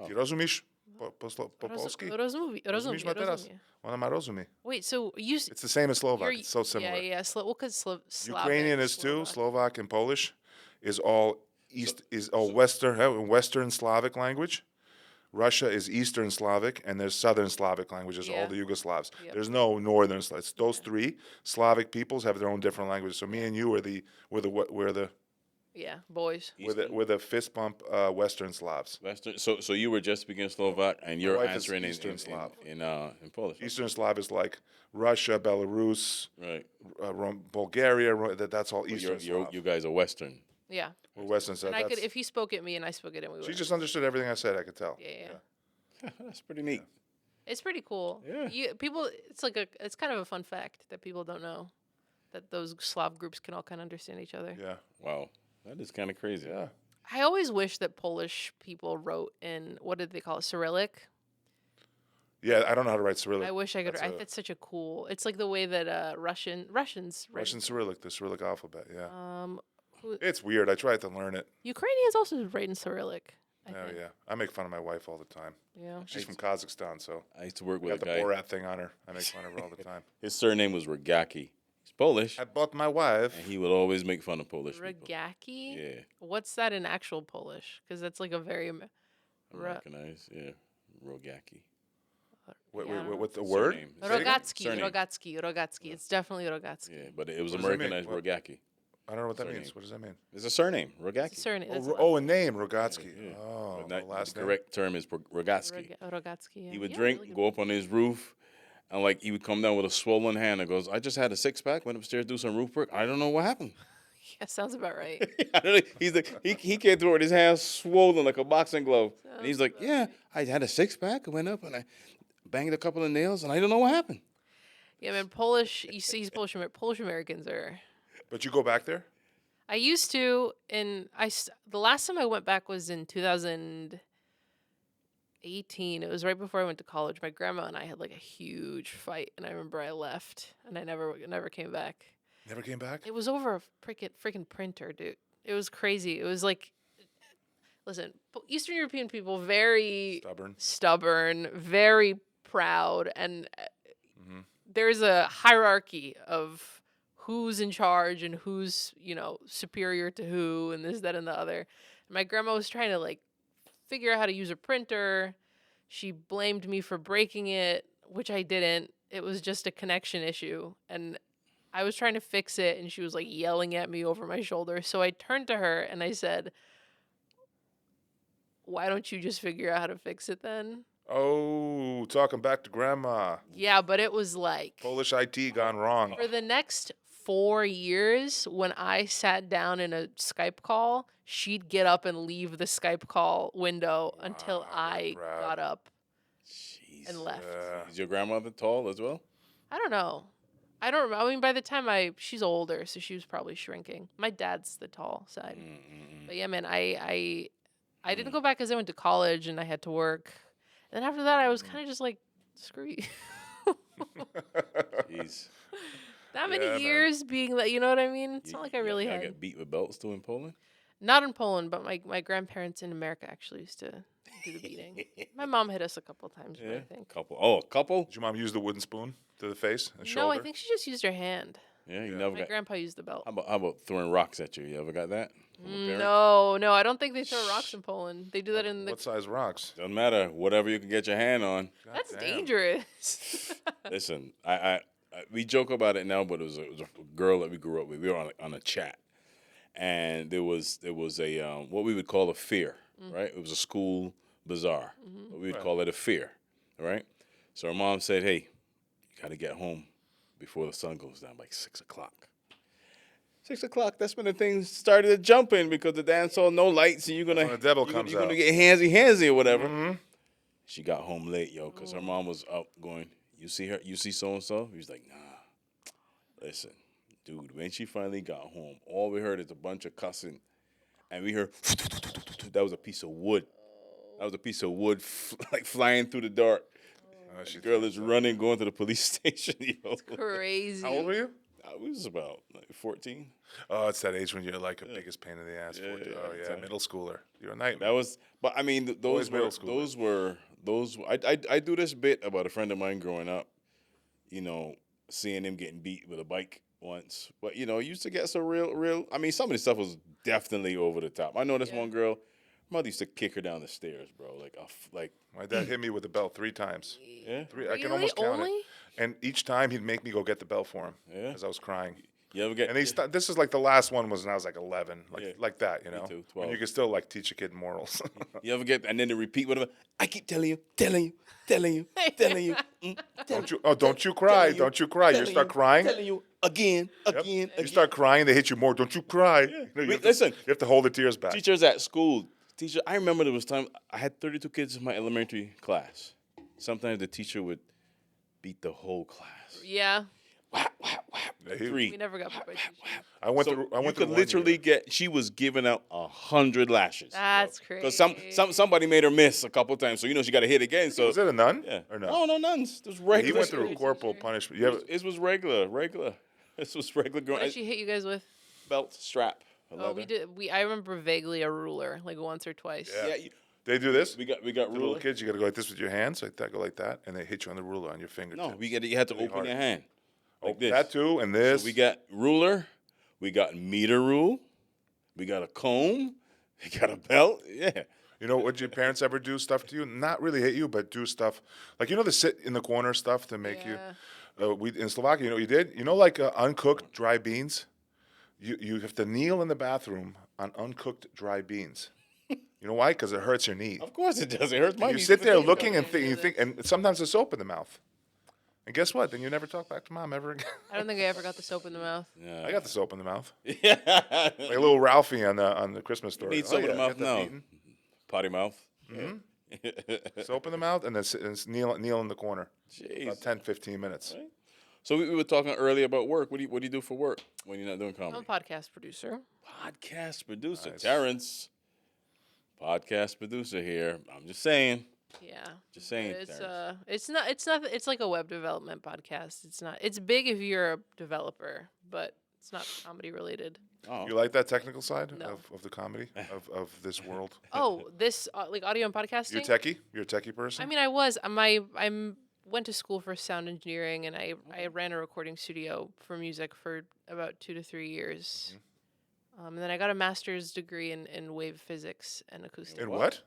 S2: Ty rozumiesz po polski? Rozumiesz ma teraz?
S3: Rozumie.
S2: Ona ma rozumie.
S3: Wait, so you?
S2: It's the same as Slovak.
S3: you're-
S2: It's so similar.
S3: Yeah, yeah. Well, because Slavic,
S2: Ukrainian is too.
S3: Slovak.
S2: Slovak and Polish is all Western Slavic language. Russia is Eastern Slavic, and there's Southern Slavic languages, all
S3: Yeah.
S2: the Yugoslavs.
S3: Yep.
S2: There's no Northern Slavic. Those three Slavic peoples have their own different languages. So me and you are
S3: Yeah, boys.
S2: we're the fist bump Western Slavs.
S1: Western. So you were just speaking Slovak, and you're
S2: wife is
S1: answering
S2: Eastern Slav.
S1: in Polish.
S2: Eastern Slav is like Russia, Belarus,
S1: Right.
S2: Bulgaria. That's all
S1: But
S2: Eastern Slav.
S1: you guys are Western.
S3: Yeah.
S2: We're Western Slav.
S3: And I could, if he spoke at me and I spoke at him, we would.
S2: She just understood everything I said. I could tell.
S3: Yeah.
S1: That's pretty neat.
S3: It's pretty cool.
S1: Yeah.
S3: People. It's kind of a fun fact that people don't know, that those Slav groups can all kind of understand each other.
S2: Yeah.
S1: Wow, that is kind of crazy.
S2: Yeah.
S3: I always wish that Polish people wrote in, what did they call it, Cyrillic?
S2: Yeah, I don't know how to write Cyrillic.
S3: I wish I could. That's such a cool. It's like the way that Russians write.
S2: Russian Cyrillic, the Cyrillic alphabet. Yeah.
S3: Who,
S2: It's weird. I tried to learn it.
S3: Ukrainians also write in Cyrillic. I
S2: Oh
S3: think.
S2: yeah. I make fun of my wife all the time.
S3: Yeah.
S2: She's from Kazakhstan, so
S1: I used to work
S2: we
S1: with
S2: got
S1: a
S2: the
S1: guy.
S2: Borat thing on her. I make fun of her all the time.
S1: His surname was Rogacki. He's Polish,
S2: I bought my wife.
S1: and he would always make fun of Polish people.
S3: Rogacki?
S1: Yeah,
S3: What's that in actual Polish? Because that's like a very.
S1: Americanized. Yeah, Rogacki.
S2: What's the word?
S1: Surname. Say it again.
S3: Rogatsky. It's definitely Rogatsky.
S1: Yeah, but it was
S2: What does that mean?
S1: Americanized
S2: What?
S1: Rogacki.
S2: I don't know what that
S1: Surname.
S2: means. What does that mean?
S1: It's a surname,
S3: It's a
S1: Rogacki.
S3: surname.
S2: Oh,
S3: It's
S2: a name, Rogatsky.
S1: Yeah.
S2: Oh,
S1: But
S2: the
S1: not,
S2: last
S1: the
S2: name.
S1: correct term is Rogatsky.
S3: Rogatsky. Yeah.
S1: He would
S3: Yeah,
S1: drink,
S3: really good.
S1: go up on his roof, and like he would come down with a swollen hand and goes, "I just had a 6-pack, went upstairs do some roof work. I don't know what happened."
S3: Yeah, sounds about right.
S1: I don't know. He came through with his hands swollen like a boxing glove, and he's like, "Yeah, I had a 6-pack, I went up and I banged a couple of nails, and I don't know what happened."
S3: Yeah, man. Polish. You see, Polish Americans are.
S2: But you go back there?
S3: I used to, and the last time I went back was in 2018. It was right before I went to college. My grandma and I had like a huge fight, and I remember I left, and I never came back.
S2: Never came back?
S3: It was over a freaking printer, dude. It was crazy. It was like, listen, Eastern European people very stubborn, very proud, and there's a hierarchy of who's in charge and who's, superior to who, and this, that, and the other. My grandma was trying to like figure out how to use a printer. She blamed me for breaking it, which I didn't. It was just a connection issue, and I was trying to fix it, and she was like yelling at me over my shoulder. So I turned to her and I said, "Why don't you just figure out how to fix it then?"
S2: Oh, talking back to grandma.
S3: Yeah, but it was like
S2: Polish IT gone wrong.
S3: for the next 4 years, when I sat down in a Skype call, she'd get up and leave the Skype call window until I
S2: proud.
S3: got up
S1: Jeez.
S3: and left.
S1: Is your grandmother tall as well?
S3: I don't know. I don't remember. I mean, by the time she's older, so she was probably shrinking. My dad's the tall side. But yeah, man, I didn't go back because I went to college and I had to work. And then after that, I was kind of just like, screw you.
S1: Jeez.
S3: That many
S2: Yeah, man.
S3: years being that, you know what I mean? It's
S1: You-
S3: not like I really
S1: y'all
S3: had.
S1: get beat with belts too in Poland.
S3: Not in Poland, but my grandparents in America actually used to do the beating. My mom hit us a couple times, but I think.
S1: Couple.
S2: Did your mom use the wooden spoon to the face and
S3: No,
S2: shoulder?
S3: I think she just used her hand.
S1: Yeah, you never
S3: My
S1: got.
S3: grandpa used the belt.
S1: How about throwing rocks at you? You ever got that? from a parent?
S3: No, I don't think they throw rocks in Poland. They do that in the.
S2: What size rocks?
S1: Doesn't matter. Whatever you can get your hand on.
S3: That's
S2: damn.
S3: dangerous.
S1: Listen, we joke about it now, but it was a girl that we grew up with. We were on a chat, and there was a what we would call a fair, right? It was a school bazaar, but we would call it a fair, right? So her mom said, "Hey, you got to get home before the sun goes down, like 6 o'clock." 6 o'clock. That's when the things started jumping because the dance hall no lights, and you're gonna
S2: When the devil
S1: you're
S2: comes
S1: gonna
S2: out.
S1: get handsy or whatever. She got home late, yo, because her mom was up going, you see her? You see so-and-so? He was like, nah. Listen, dude, when she finally got home, all we heard is a bunch of cussing. And we heard, that was a piece of wood. That was a piece of wood like flying through the dark. The girl is running, going to the police station, yo.
S3: Crazy.
S2: How old were you?
S1: I was about like 14.
S2: Oh, it's that age when you're like a biggest pain in the ass.
S1: Yeah,
S2: 14.
S1: yeah,
S2: Oh yeah,
S1: exactly.
S2: middle schooler. You're a nightmare.
S1: That was, but I mean,
S2: Always middle schoolers.
S1: I do this bit about a friend of mine growing up, you know, seeing him getting beat with a bike once. But, you know, used to get some real, I mean, some of the stuff was definitely over the top. I know this one girl, her mother used to kick her down the stairs, bro. Like,
S2: My dad hit me with the belt 3 times.
S1: yeah.
S2: I can almost count
S3: Only?
S2: it. And each time he'd make me go get the belt for him
S1: Yeah.
S2: as I was crying.
S1: You ever get,
S2: And this is like the last one was when I was like 11, like that, you know.
S1: too,
S2: When
S1: 12.
S2: you can still like teach a kid morals.
S1: you ever get, and then they repeat whatever, I keep telling you.
S2: Don't you cry,
S1: you,
S2: don't you cry. You start crying.
S1: Telling you again.
S2: You start crying, they hit you more. Don't you cry. You know,
S1: Listen.
S2: you have to hold the tears back.
S1: Teachers at school. I remember there was time I had 32 kids in my elementary class. Sometimes the teacher would beat the whole class.
S3: Yeah.
S1: Whap, whap, whap.
S2: Yeah, he-
S1: 3.
S3: We never got put by teachers.
S2: I went
S1: So
S2: through.
S1: you could
S2: one
S1: literally
S2: year.
S1: she was giving out 100 lashes.
S3: That's crazy.
S1: Because somebody made her miss a couple times, so you know she got to hit again. So
S2: Was it a nun?
S1: yeah,
S2: Or no?
S1: no nuns. It was
S2: He
S1: regular.
S2: went through
S3: Teacher.
S2: corporal punishment. You ever,
S1: It was regular. This was regular.
S3: What did she hit you guys with?
S1: Belt strap.
S3: Oh, we did. I remember vaguely a ruler, like once or twice.
S2: Yeah.
S1: Yeah,
S2: they do this.
S1: we got
S2: The little
S1: ruler.
S2: kids, you got to go like this with your hands, like that, go like that, and they hit you on the ruler on your fingertips.
S1: No, you had to
S2: Really
S1: open
S2: hard.
S1: your hand. Like this.
S2: That too, and this.
S1: So we got ruler, we got meter rule, we got a comb, we got a belt. Yeah.
S2: You know, would your parents ever do stuff to you? Not really hit you, but do stuff like the sit in the corner stuff to make you. We in Slovakia, you know what you did? You know, like uncooked dry beans. You have to kneel in the bathroom on uncooked dry beans. You know why? Because it hurts your knee.
S1: Of course it does. It hurts my
S2: You
S1: knees
S2: sit
S1: to
S2: there
S1: think
S2: looking
S1: about
S2: and think, and sometimes there's soap in the mouth. And guess what? Then you never talk back to mom ever again.
S3: I don't think I ever got the soap in the mouth.
S1: it.
S2: I got the soap in the mouth.
S1: Yeah.
S2: Like a little Ralphie on the Christmas story.
S1: Need soap in the
S2: yeah,
S1: mouth
S2: get that
S1: now.
S2: beaten.
S1: Potty mouth.
S2: Soap in the mouth, and then kneel in the corner.
S1: Jeez.
S2: About 10, 15 minutes.
S1: Right. So we were talking earlier about work. What do you do for work when you're not doing
S3: I'm a
S1: comedy?
S3: podcast producer.
S1: Podcast producer,
S2: Nice.
S1: Terrence. Podcast producer here. I'm just saying.
S3: Yeah.
S1: Just saying.
S3: It's
S1: Terrence.
S3: it's like a web development podcast. It's big if you're a developer, but it's not comedy related.
S1: Oh.
S2: You like that technical side
S3: No.
S2: of the comedy of this world?
S3: Oh, this like audio and podcasting.
S2: You're techie. You're a techie person.
S3: I mean, I went to school for sound engineering, and I ran a recording studio for music for about 2 to 3 years. And then I got a master's degree in wave physics and acoustics.
S2: in what?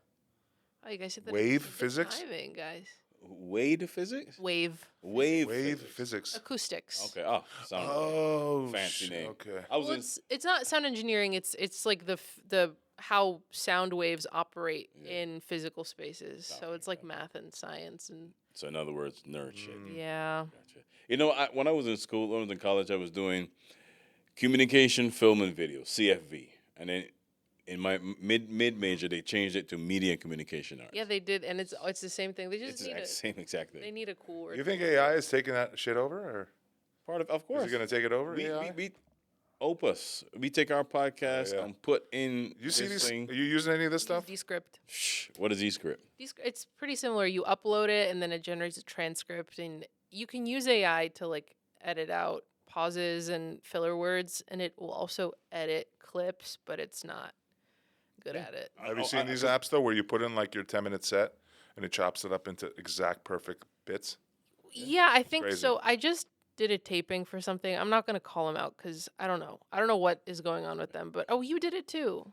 S3: Oh, you guys said that
S2: Wave
S3: it's
S2: physics?
S3: timing, guys.
S1: Wade physics?
S3: Wave
S1: Wave
S2: Physics.
S3: acoustics.
S1: Okay. Oh, sound
S2: Oh,
S1: fancy name.
S2: Okay.
S1: I was
S3: Well,
S1: in.
S3: it's not sound engineering. It's like the how sound waves operate in physical spaces. So it's like math and science and
S1: So in other words, nerd shit.
S3: yeah.
S1: Gotcha. You know, when I was in school, when I was in college, I was doing communication, film, and video (CFV), and then in my mid major, they changed it to media and communication arts.
S3: Yeah, they did, and it's the same thing. They
S1: It's
S3: just
S1: the
S3: need
S1: same exact
S3: they
S1: thing.
S3: need a cool word.
S2: You think AI is taking that shit over, or
S1: Part of
S2: is
S1: course.
S2: it going to take it over?
S1: we,
S2: AI?
S1: we Opus. We take our podcast
S2: yeah.
S1: and put in
S2: You see
S1: this
S2: these?
S1: thing.
S2: Are you using any of this stuff?
S3: Descript.
S1: Shh, what is eScript?
S3: It's pretty similar. You upload it, and then it generates a transcript, and you can use AI to like edit out pauses and filler words, and it will also edit clips, but it's not good at it.
S2: Have you
S1: Oh,
S2: seen these apps though, where you put in like your 10-minute set and it chops it up into exact perfect bits?
S3: Yeah, I think
S2: crazy.
S3: so. I just did a taping for something. I'm not gonna call them out because I don't know. I don't know what is going on with them. But you did it too.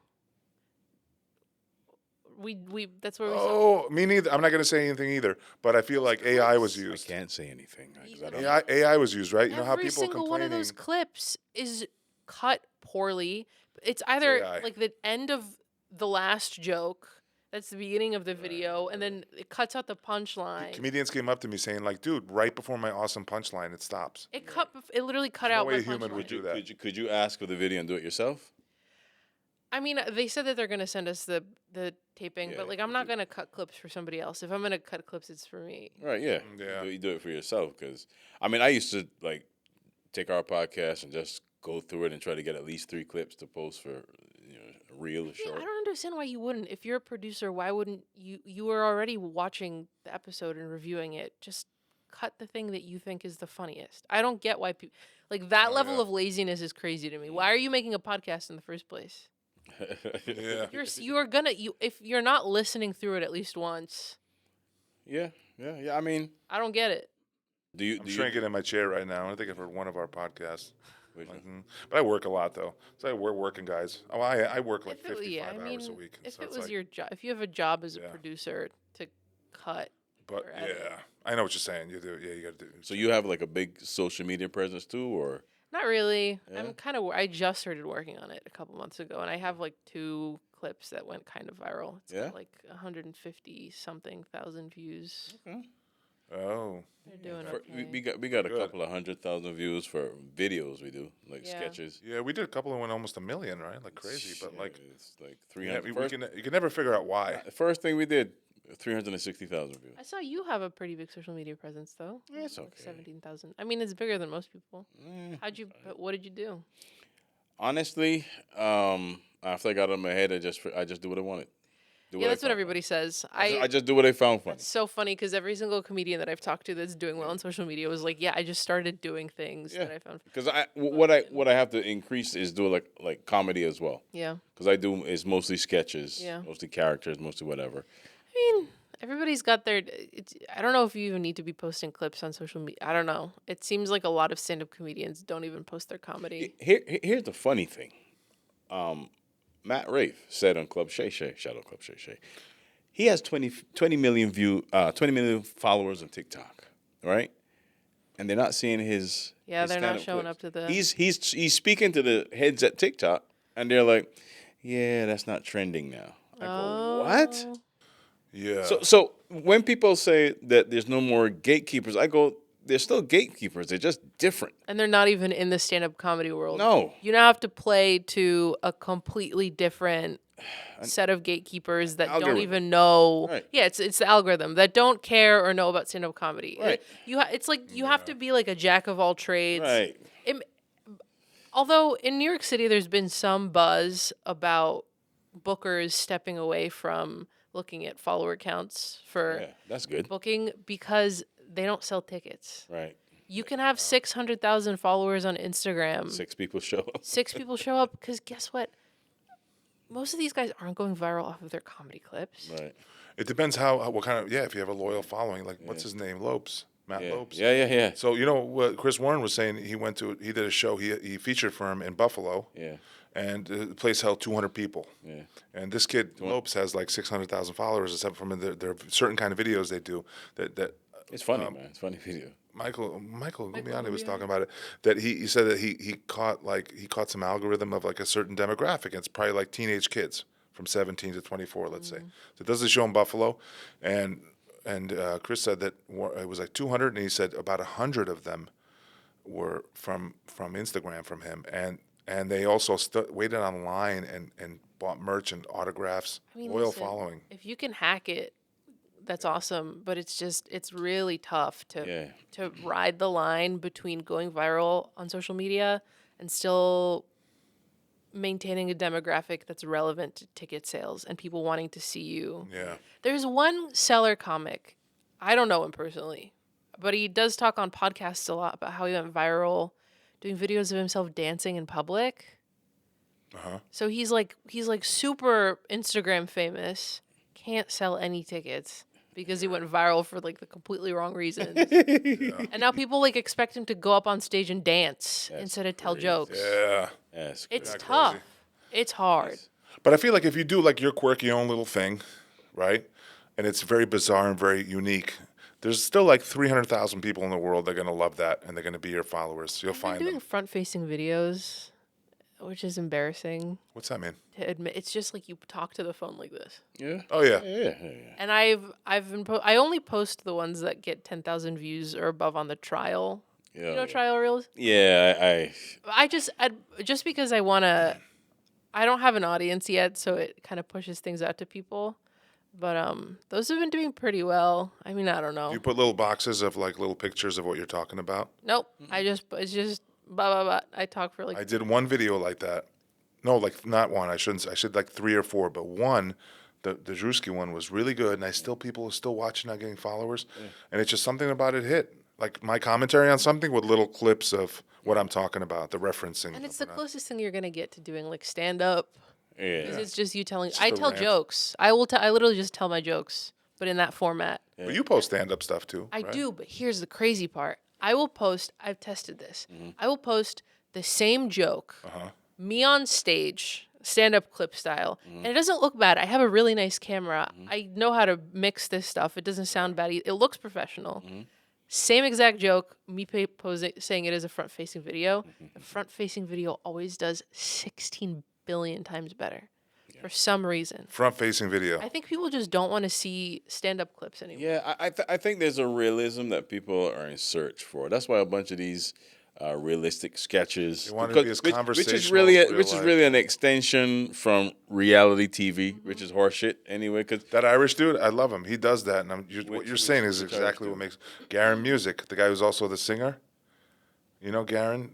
S3: We that's where we.
S2: Oh, me neither. I'm not going to say anything either, but I feel like AI was
S1: I
S2: used.
S1: can't say anything. 'Cause I don't
S2: AI was used, right? You know how
S3: Every
S2: people are
S3: single one of
S2: complaining.
S3: those clips is cut poorly. It's either
S2: AI.
S3: like the end of the last joke. That's the beginning of the video, and then it cuts out the punchline.
S2: Comedians came up to me saying, like, dude, right before my awesome punchline, it stops.
S3: It literally cut
S2: There's no
S3: out
S2: way
S3: my
S2: a human
S3: punchline.
S2: would do that.
S1: Could you ask for the video and do it yourself?
S3: I mean, they said that they're gonna send us the taping,
S1: Yeah,
S3: but like, I'm not gonna cut clips for somebody else. If I'm gonna cut clips, it's for me.
S1: Right, yeah.
S2: Yeah.
S1: You do it for yourself. Because, I mean, I used to, like, take our podcast and just go through it and try to get at least 3 clips to post for, a reel or
S3: Yeah,
S1: short.
S3: I don't understand why you wouldn't. If you're a producer, why wouldn't you? You were already watching the episode and reviewing it. Just cut the thing that you think is the funniest. I don't get why people like that level of laziness is crazy to me. Why are you making a podcast in the first place?
S2: Yeah.
S3: If you're not listening through it at least once,
S1: Yeah. I mean,
S3: I don't get it.
S2: I'm shrinking in my chair right now. I think I've heard one of our podcasts. But I work a lot though. So we're working guys. Oh, I work like 55 hours a week.
S3: If
S2: So
S3: it
S2: it's
S3: was
S2: like,
S3: your job, if you have a job as a producer to cut,
S2: but
S3: or edit.
S2: yeah, I know what you're saying. You do. Yeah, you got to do.
S1: So you have like a big social media presence too, or?
S3: Not really.
S1: Yeah?
S3: I just started working on it a couple months ago, and I have like 2 clips that went kind of viral. It's got like 150 something thousand views.
S2: Oh.
S3: They're doing
S1: For-
S3: okay.
S1: we got a
S2: Good.
S1: couple of 100,000 views for videos we do, like
S3: Yeah.
S1: sketches.
S2: Yeah, we did a couple that went almost 1 million, right? Like crazy, but like
S1: it's like
S2: yeah,
S1: 300.
S2: you can never figure out why.
S1: The first thing we did, 360,000 views.
S3: I saw you have a pretty big social media presence, though.
S1: Yeah, it's
S3: Like
S1: okay.
S3: 17,000. I mean, it's bigger than most people.
S1: Eh.
S3: What did you do?
S1: Honestly, after I got out of my head, I just do what I wanted.
S3: Yeah, that's what everybody says.
S1: I just do what I found funny.
S3: It's so funny because every single comedian that I've talked to that's doing well on social media was like, "Yeah, I just started doing things that I found."
S1: Because what I have to increase is do like comedy as well.
S3: Yeah,
S1: Because I do is mostly sketches,
S3: Yeah.
S1: mostly characters, mostly whatever.
S3: I mean, everybody's got their. I don't know if you even need to be posting clips on social media. I don't know. It seems like a lot of stand-up comedians don't even post their comedy.
S1: Here's the funny thing. Matt Rafe said on Club Shay Shay, shout out Club Shay Shay, he has 20 million 20 million followers on TikTok, right? And they're not seeing his.
S3: Yeah,
S1: his
S3: they're not
S1: stand-up
S3: showing
S1: clips.
S3: up to the-
S1: He's speaking to the heads at TikTok, and they're like, "Yeah, that's not trending now." I go, "What?"
S3: Oh.
S2: Yeah.
S1: So when people say that there's no more gatekeepers, I go, "There's still gatekeepers. They're just different."
S3: And they're not even in the stand-up comedy world.
S1: No.
S3: You now have to play to a completely different set of gatekeepers that don't
S1: Algorithm.
S3: even know.
S1: Right.
S3: Yeah, it's the algorithm that don't care or know about stand-up comedy.
S1: Right.
S3: It's like you have to be like a jack of all trades.
S1: Right.
S3: Although in New York City, there's been some buzz about bookers stepping away from looking at follower counts for
S1: Yeah, that's good.
S3: booking because they don't sell tickets.
S1: Right.
S3: You can have 600,000 followers on Instagram.
S1: 6 people show up.
S3: 6 people show up because guess what? Most of these guys aren't going viral off of their comedy clips.
S1: Right.
S2: it depends what kind of if you have a loyal following, like what's his name, Lopes, Matt
S1: Yeah.
S2: Lopes.
S1: Yeah.
S2: So you know what Chris Warren was saying? He did a show. He featured for him in Buffalo.
S1: Yeah.
S2: And the place held 200 people.
S1: Yeah.
S2: And this kid Lopes has like 600,000 followers. Except from there are certain kind of videos they do that
S1: It's funny, man. It's a funny video.
S2: Michael Lumiani was talking about it. That he said that he caught some algorithm of like a certain demographic. It's probably like teenage kids from 17 to 24, let's say. So it does the show in Buffalo, and Chris said that it was like 200, and he said about 100 of them were from Instagram from him, and they also waited online and bought merch and autographs.
S3: I mean,
S2: Loyal
S3: listen,
S2: following.
S3: If you can hack it, that's awesome. But it's really tough to ride the line between going viral on social media and still maintaining a demographic that's relevant to ticket sales and people wanting to see you.
S2: Yeah.
S3: There's one seller comic. I don't know him personally, but he does talk on podcasts a lot about how he went viral doing videos of himself dancing in public.
S2: Uh-huh.
S3: So he's like super Instagram famous, can't sell any tickets because he went viral for like the completely wrong reasons. And now people like expect him to go up on stage and dance instead of tell jokes.
S2: Yeah.
S1: Yes.
S3: It's
S2: Not
S3: tough.
S2: crazy.
S3: It's hard.
S2: But I feel like if you do like your quirky own little thing, right, and it's very bizarre and very unique, there's still like 300,000 people in the world that are gonna love that and they're gonna be your followers. You'll
S3: I'm
S2: find
S3: doing
S2: them.
S3: front-facing videos, which is embarrassing
S2: What's that mean?
S3: to admit. It's just like you talk to the phone like this.
S1: Yeah.
S2: Oh yeah.
S1: Yeah.
S3: And I've been I only post the ones that get 10,000 views or above on the trial.
S1: Yeah.
S3: You know trial reels?
S1: Yeah.
S3: I just because I want to I don't have an audience yet, so it kind of pushes things out to people. But those have been doing pretty well. I mean, I don't know.
S2: You put little boxes of like little pictures of what you're talking about.
S3: Nope. It's just blah blah blah. I talk for like.
S2: I did one video like that. No, like not one. I should like 3 or 4, but one, the Drewski one was really good, and people are still watching, not getting followers, and it's just something about it hit. Like my commentary on something with little clips of what I'm talking about, the referencing.
S3: And it's the closest thing you're gonna get to doing like stand up.
S1: Yeah.
S3: 'Cause it's just you telling.
S2: Just
S3: I
S2: a
S3: tell
S2: rant.
S3: jokes. I literally just tell my jokes, but in that format.
S2: But you post stand up stuff too.
S3: I
S2: right?
S3: do, but here's the crazy part. I will post. I've tested this. I will post the same joke, me on stage, stand-up clip style, and it doesn't look bad. I have a really nice camera. I know how to mix this stuff. It doesn't sound bad. It looks professional. Same exact joke. Me saying it is a front-facing video. The front-facing video always does 16 billion times better. For some reason.
S2: Front-facing video.
S3: I think people just don't want to see stand-up clips anymore.
S1: Yeah, I think there's a realism that people are in search for. That's why a bunch of these realistic sketches,
S2: They want to be as
S1: which is
S2: conversational
S1: really
S2: as real
S1: which is
S2: life.
S1: really an extension from reality TV, which is horseshit anyway. Cause
S2: That Irish dude, I love him. He does that, and what you're saying is
S1: which
S2: exactly
S1: Irish
S2: what makes Garen Music, the guy who's also the singer. You know Garen,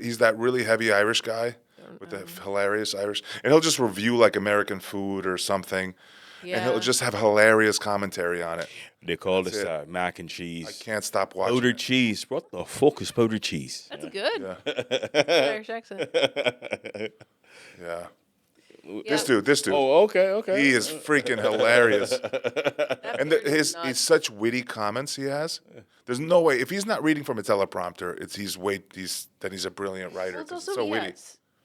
S2: he's that really heavy Irish guy with the hilarious Irish, and he'll just review like American food or something, and he'll just have hilarious commentary on it.
S1: they call
S2: That's
S1: this
S2: it.
S1: mac and
S2: I
S1: cheese.
S2: can't stop watching.
S1: Powdered
S2: it.
S1: cheese. What the fuck is powdered cheese?
S3: That's good.
S2: Yeah,
S3: Good Irish accent.
S2: yeah.
S3: Yeah.
S2: This dude.
S1: Oh, okay.
S2: He is freaking hilarious. And
S3: beard is
S2: he's
S3: nuts.
S2: such witty comments he has. There's no way if he's not reading from a teleprompter, he's a brilliant writer.
S3: Well, it's
S2: 'Cause
S3: also
S2: it's so witty.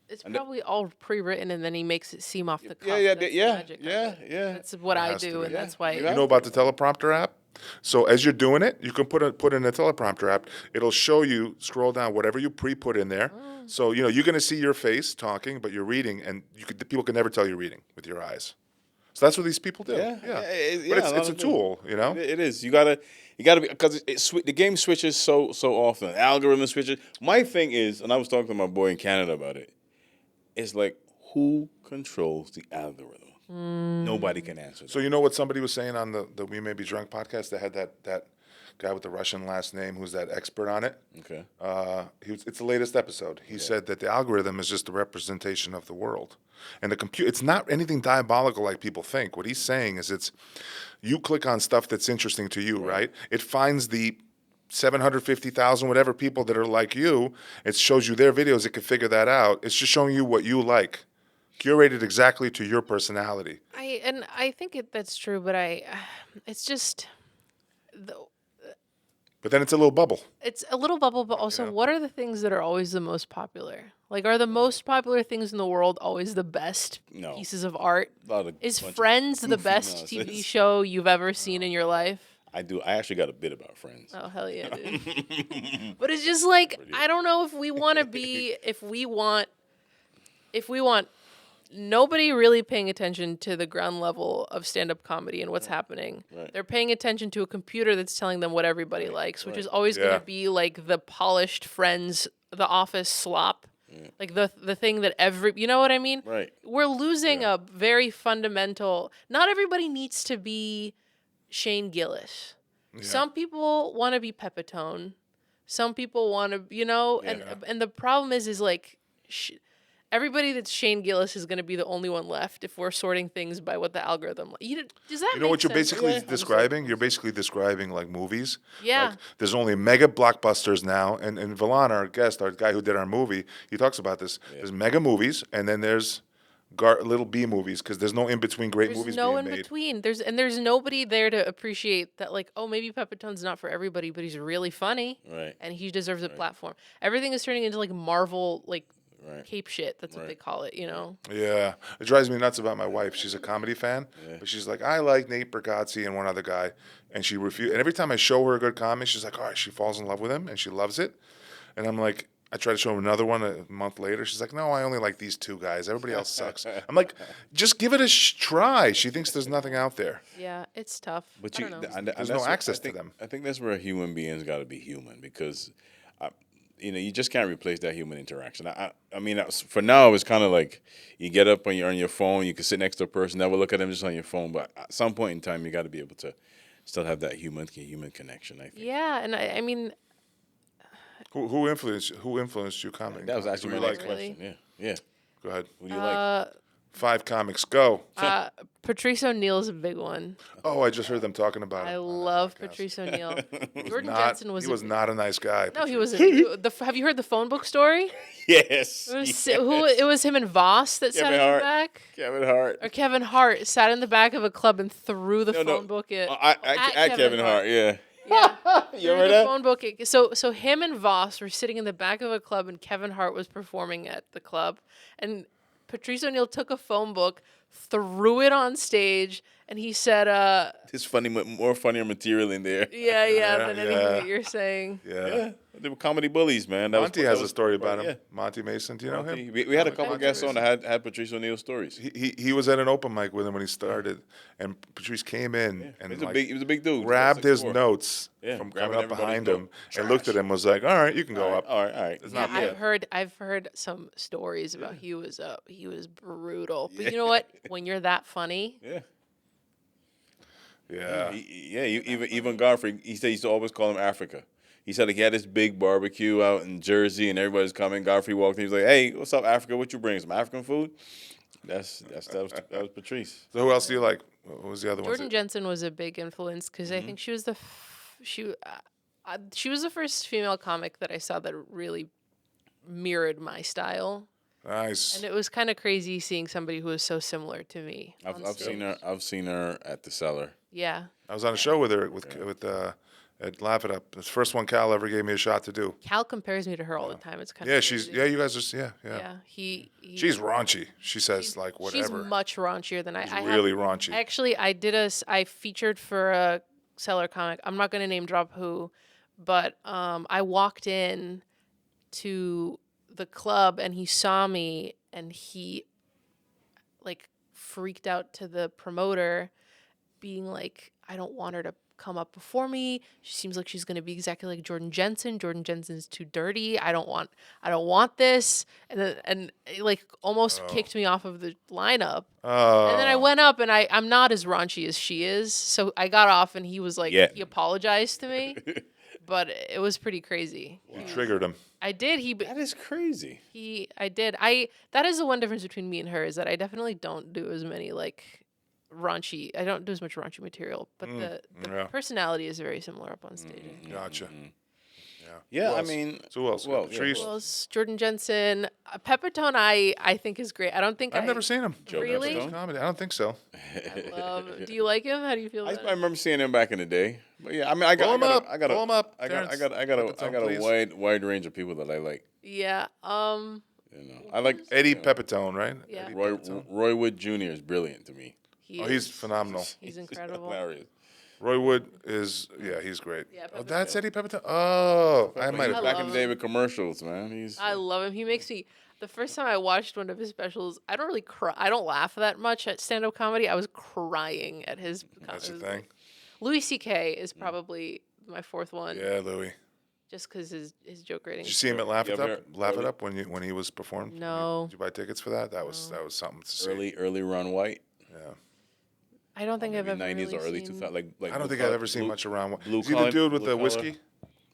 S3: It's probably all pre-written, and then he makes it seem off the cuff.
S1: Yeah,
S3: That's the
S1: yeah,
S3: magic of
S1: yeah,
S3: it.
S1: yeah.
S3: That's what I
S2: has to
S3: do,
S2: be.
S3: and
S2: Yeah.
S3: that's why.
S1: You
S2: You know about the teleprompter app? So as you're doing it, you can put in a teleprompter app. It'll show you, scroll down, whatever you pre-put in there. So, you're going to see your face talking, but you're reading, and people can never tell you're reading with your eyes. So that's what these people do.
S1: Yeah,
S2: But
S1: a lot
S2: it's a
S1: of
S2: tool, you know?
S1: It is. You gotta be because the game switches so often. The algorithm switches. My thing is, and I was talking to my boy in Canada about it. It's like who controls the algorithm? Nobody can answer.
S2: So you know what somebody was saying on the We May Be Drunk podcast? They had that guy with the Russian last name who's that expert on it.
S1: Okay.
S2: It's the latest episode. He said that the algorithm is just a representation of the world, and the computer. It's not anything diabolical like people think. What he's saying is, you click on stuff that's interesting to you, right? It finds the 750,000 whatever people that are like you. It shows you their videos. It can figure that out. It's just showing you what you like, curated exactly to your personality.
S3: I think that's true, but it's just.
S2: But then it's a little bubble.
S3: It's a little bubble, but also, what are the things that are always the most popular? Like, are the most popular things in the world always the best
S1: No.
S3: pieces of art? Is
S1: bunch of
S3: Friends the
S1: goofy
S3: best TV
S1: nonsense.
S3: show you've ever seen in your life?
S1: I do. I actually got a bit about Friends.
S3: Oh, hell yeah, dude. But it's just like, I don't know if we want to be, if we want nobody really paying attention to the ground level of stand-up comedy and what's happening.
S1: Right.
S3: They're paying attention to a computer that's telling them what everybody likes, which is always
S2: Yeah.
S3: going to be like the polished Friends, The Office slop. Like the thing that you know what I mean?
S1: Right.
S3: We're losing a very fundamental, not everybody needs to be Shane Gillis. Some people want to be Pepitone. Some people want to, and the problem is like, everybody that's Shane Gillis is going to be the only one left if we're sorting things by what the algorithm. Does that
S2: You know
S3: make
S2: what you're
S3: sense?
S2: basically
S1: Yeah,
S2: describing? You're basically describing like movies.
S3: Yeah.
S2: Like, there's only mega blockbusters now, and Villan, our guest, our guy who did our movie, he talks about this. There's mega movies, and then there's little B movies because there's no in between great
S3: There's
S2: movies
S3: no
S2: being
S3: in
S2: made.
S3: between. There's nobody there to appreciate that. Like, oh, maybe Pepitone's not for everybody, but he's really funny,
S1: Right.
S3: and he deserves a platform. Everything is turning into like Marvel, like
S1: Right.
S3: cape shit. That's what they call it.
S2: Yeah, it drives me nuts about my wife. She's a comedy fan, but she's like, I like Nate Bargatze and one other guy, and she refused. And every time I show her a good comedy, she's like, all right, she falls in love with him, and she loves it. And I'm like, I try to show her another one a month later. She's like, no, I only like these two guys. Everybody else sucks. I'm like, just give it a try. She thinks there's nothing out there.
S3: Yeah, it's tough.
S1: But
S3: I don't know.
S1: and
S2: There's
S1: that's
S2: no
S1: what-
S2: access
S1: I think,
S2: to them.
S1: I think that's where human beings got to be human because you just can't replace that human interaction. I mean, for now, it's kind of like you get up and you're on your phone. You can sit next to a person, never look at them, just on your phone. But at some point in time, you got to be able to still have that human connection. I think.
S3: Yeah, and I mean,
S2: Who influenced you comedy?
S1: That was actually
S2: Who
S1: my
S2: you
S1: next
S2: like?
S3: Really?
S1: question. Yeah.
S2: Go ahead.
S1: Who do you like?
S2: 5 comics, go.
S3: Patrice O'Neal's a big one.
S2: Oh, I just heard them talking about
S3: I
S2: him. on that
S3: love
S2: podcast.
S3: Patrice O'Neal. Jordan
S2: Not-
S3: Jensen was.
S2: He was not a nice guy.
S3: No, he
S2: Patrice.
S3: wasn't. Have you heard the phone book story?
S1: Yes.
S3: It was him and Voss that sat
S1: Kevin
S3: in the
S1: Hart.
S3: back.
S1: Kevin Hart.
S3: Or Kevin Hart sat in the back of a club and threw the phone book at
S1: Kevin Hart. Yeah.
S3: Yeah.
S1: You
S3: Threw
S1: remember
S3: the
S1: that?
S3: phone book at, so him and Voss were sitting in the back of a club and Kevin Hart was performing at the club and Patrice O'Neal took a phone book, threw it on stage, and he said,
S1: There's more funnier material in there.
S3: yeah, than
S2: yeah.
S3: anything that you're saying.
S2: Yeah.
S1: They were comedy bullies, man.
S2: Monty has a story about him.
S1: Yeah.
S2: Monty Mason. Do you know him?
S1: We had a couple
S3: Monty
S1: guests on that had Patrice O'Neal stories.
S2: He was at an open mic with him when he started, and Patrice came in and
S1: He was a big dude.
S2: grabbed his
S1: 6'4".
S2: notes
S1: Yeah,
S2: from
S1: grabbing
S2: coming up
S1: everybody's
S2: behind him
S1: note.
S2: and looked at him, was like, "All right, you can go up."
S1: All right.
S2: It's
S3: Yeah,
S2: not bad.
S3: I've heard some stories about he was brutal. But you know what? When you're that funny,
S1: Yeah.
S2: Yeah.
S1: Even Godfrey, he said he used to always call him Africa. He said like he had this big barbecue out in Jersey and everybody's coming. Godfrey walked in, he was like, "Hey, what's up, Africa? What you bring? Some African food?" That was Patrice.
S2: So who else do you like? What was the other one?
S3: Jordan Jensen was a big influence because I think she was she was the first female comic that I saw that really mirrored my style,
S2: Nice.
S3: and it was kind of crazy seeing somebody who was so similar to me. on
S1: I've
S3: stage.
S1: seen her at the Cellar.
S3: Yeah,
S2: I was on a show with her at Laugh It Up. It's the first one Cal ever gave me a shot to do.
S3: Cal compares me to her all the time. It's kind
S2: Yeah,
S3: of
S2: you guys are yeah.
S3: yeah. He
S2: She's raunchy. She says
S3: she's-
S2: like
S3: She's
S2: whatever.
S3: much raunchier than I.
S2: She's
S3: I
S2: really
S3: have,
S2: raunchy.
S3: Actually, I featured for a Cellar comic. I'm not going to name drop who, but I walked in to the club and he saw me and he like freaked out to the promoter, being like, "I don't want her to come up before me. She seems like she's going to be exactly like Jordan Jensen. Jordan Jensen's too dirty. I don't want this." And it, like almost kicked me off of the lineup.
S2: Oh.
S3: And then I went up and I'm not as raunchy as she is. So I got off and he was like,
S1: Yeah.
S3: he apologized to me, but it was pretty crazy.
S2: You triggered him.
S3: I did.
S1: That is crazy.
S3: I did. That is the one difference between me and her is that I definitely don't do as many like raunchy. I don't do as much raunchy material, but the
S2: yeah.
S3: personality is very similar up on stage.
S2: Gotcha.
S1: Yeah,
S2: Who
S1: I
S2: else?
S1: mean,
S2: So who else?
S1: well,
S2: Patrice.
S3: Well, Jordan Jensen, Peppertone, I think is great. I don't think
S2: I've never seen him.
S3: Really?
S2: Peppertone comedy. I don't think so.
S3: Do you like him? How do you feel
S1: I
S3: about it?
S1: remember seeing him back in the day. But yeah, I mean, I got
S2: Pull him up.
S1: I got
S2: Pull him up,
S1: I
S2: Terrence.
S1: got
S2: Peppertone,
S1: a
S2: please.
S1: wide range of people that I like.
S3: Yeah.
S1: I like
S2: Eddie Pepitone, right?
S3: Yeah.
S2: Eddie
S1: Roy
S2: Pepitone.
S1: Roy Wood Jr. is brilliant to me.
S2: He's phenomenal.
S3: He's incredible.
S1: Hilarious.
S2: Roy Wood is, he's great.
S3: Yeah,
S2: Oh,
S3: Pepitone.
S2: that's Eddie Pepitone. Oh, I might
S1: He was
S2: have.
S1: back
S3: love
S1: in the day
S3: him.
S1: with commercials, man. He's
S3: I love him. He makes me. The first time I watched one of his specials, I don't really cry. I don't laugh that much at stand-up comedy. I was crying at his.
S2: That's the
S3: his-
S2: thing.
S3: Louis C.K. is probably my fourth one,
S2: Yeah, Louis.
S3: just because his joke rating.
S2: Did you see him at Laugh It
S1: Yeah,
S2: Up? Laugh It
S1: early-
S2: Up when he was performed?
S3: No.
S2: Did you buy tickets for that? That was something to see.
S1: early Ron White.
S2: Yeah.
S3: I don't think I've
S1: Maybe
S3: ever
S1: 90s
S3: really
S1: or early
S3: seen.
S1: 2000s. Like
S2: I don't
S1: blue
S2: think I've
S1: collar-
S2: ever seen
S1: blue-
S2: much around.
S1: blue
S2: Is he the
S1: collar-
S2: dude with
S1: blue
S2: the
S1: collar.
S2: whiskey?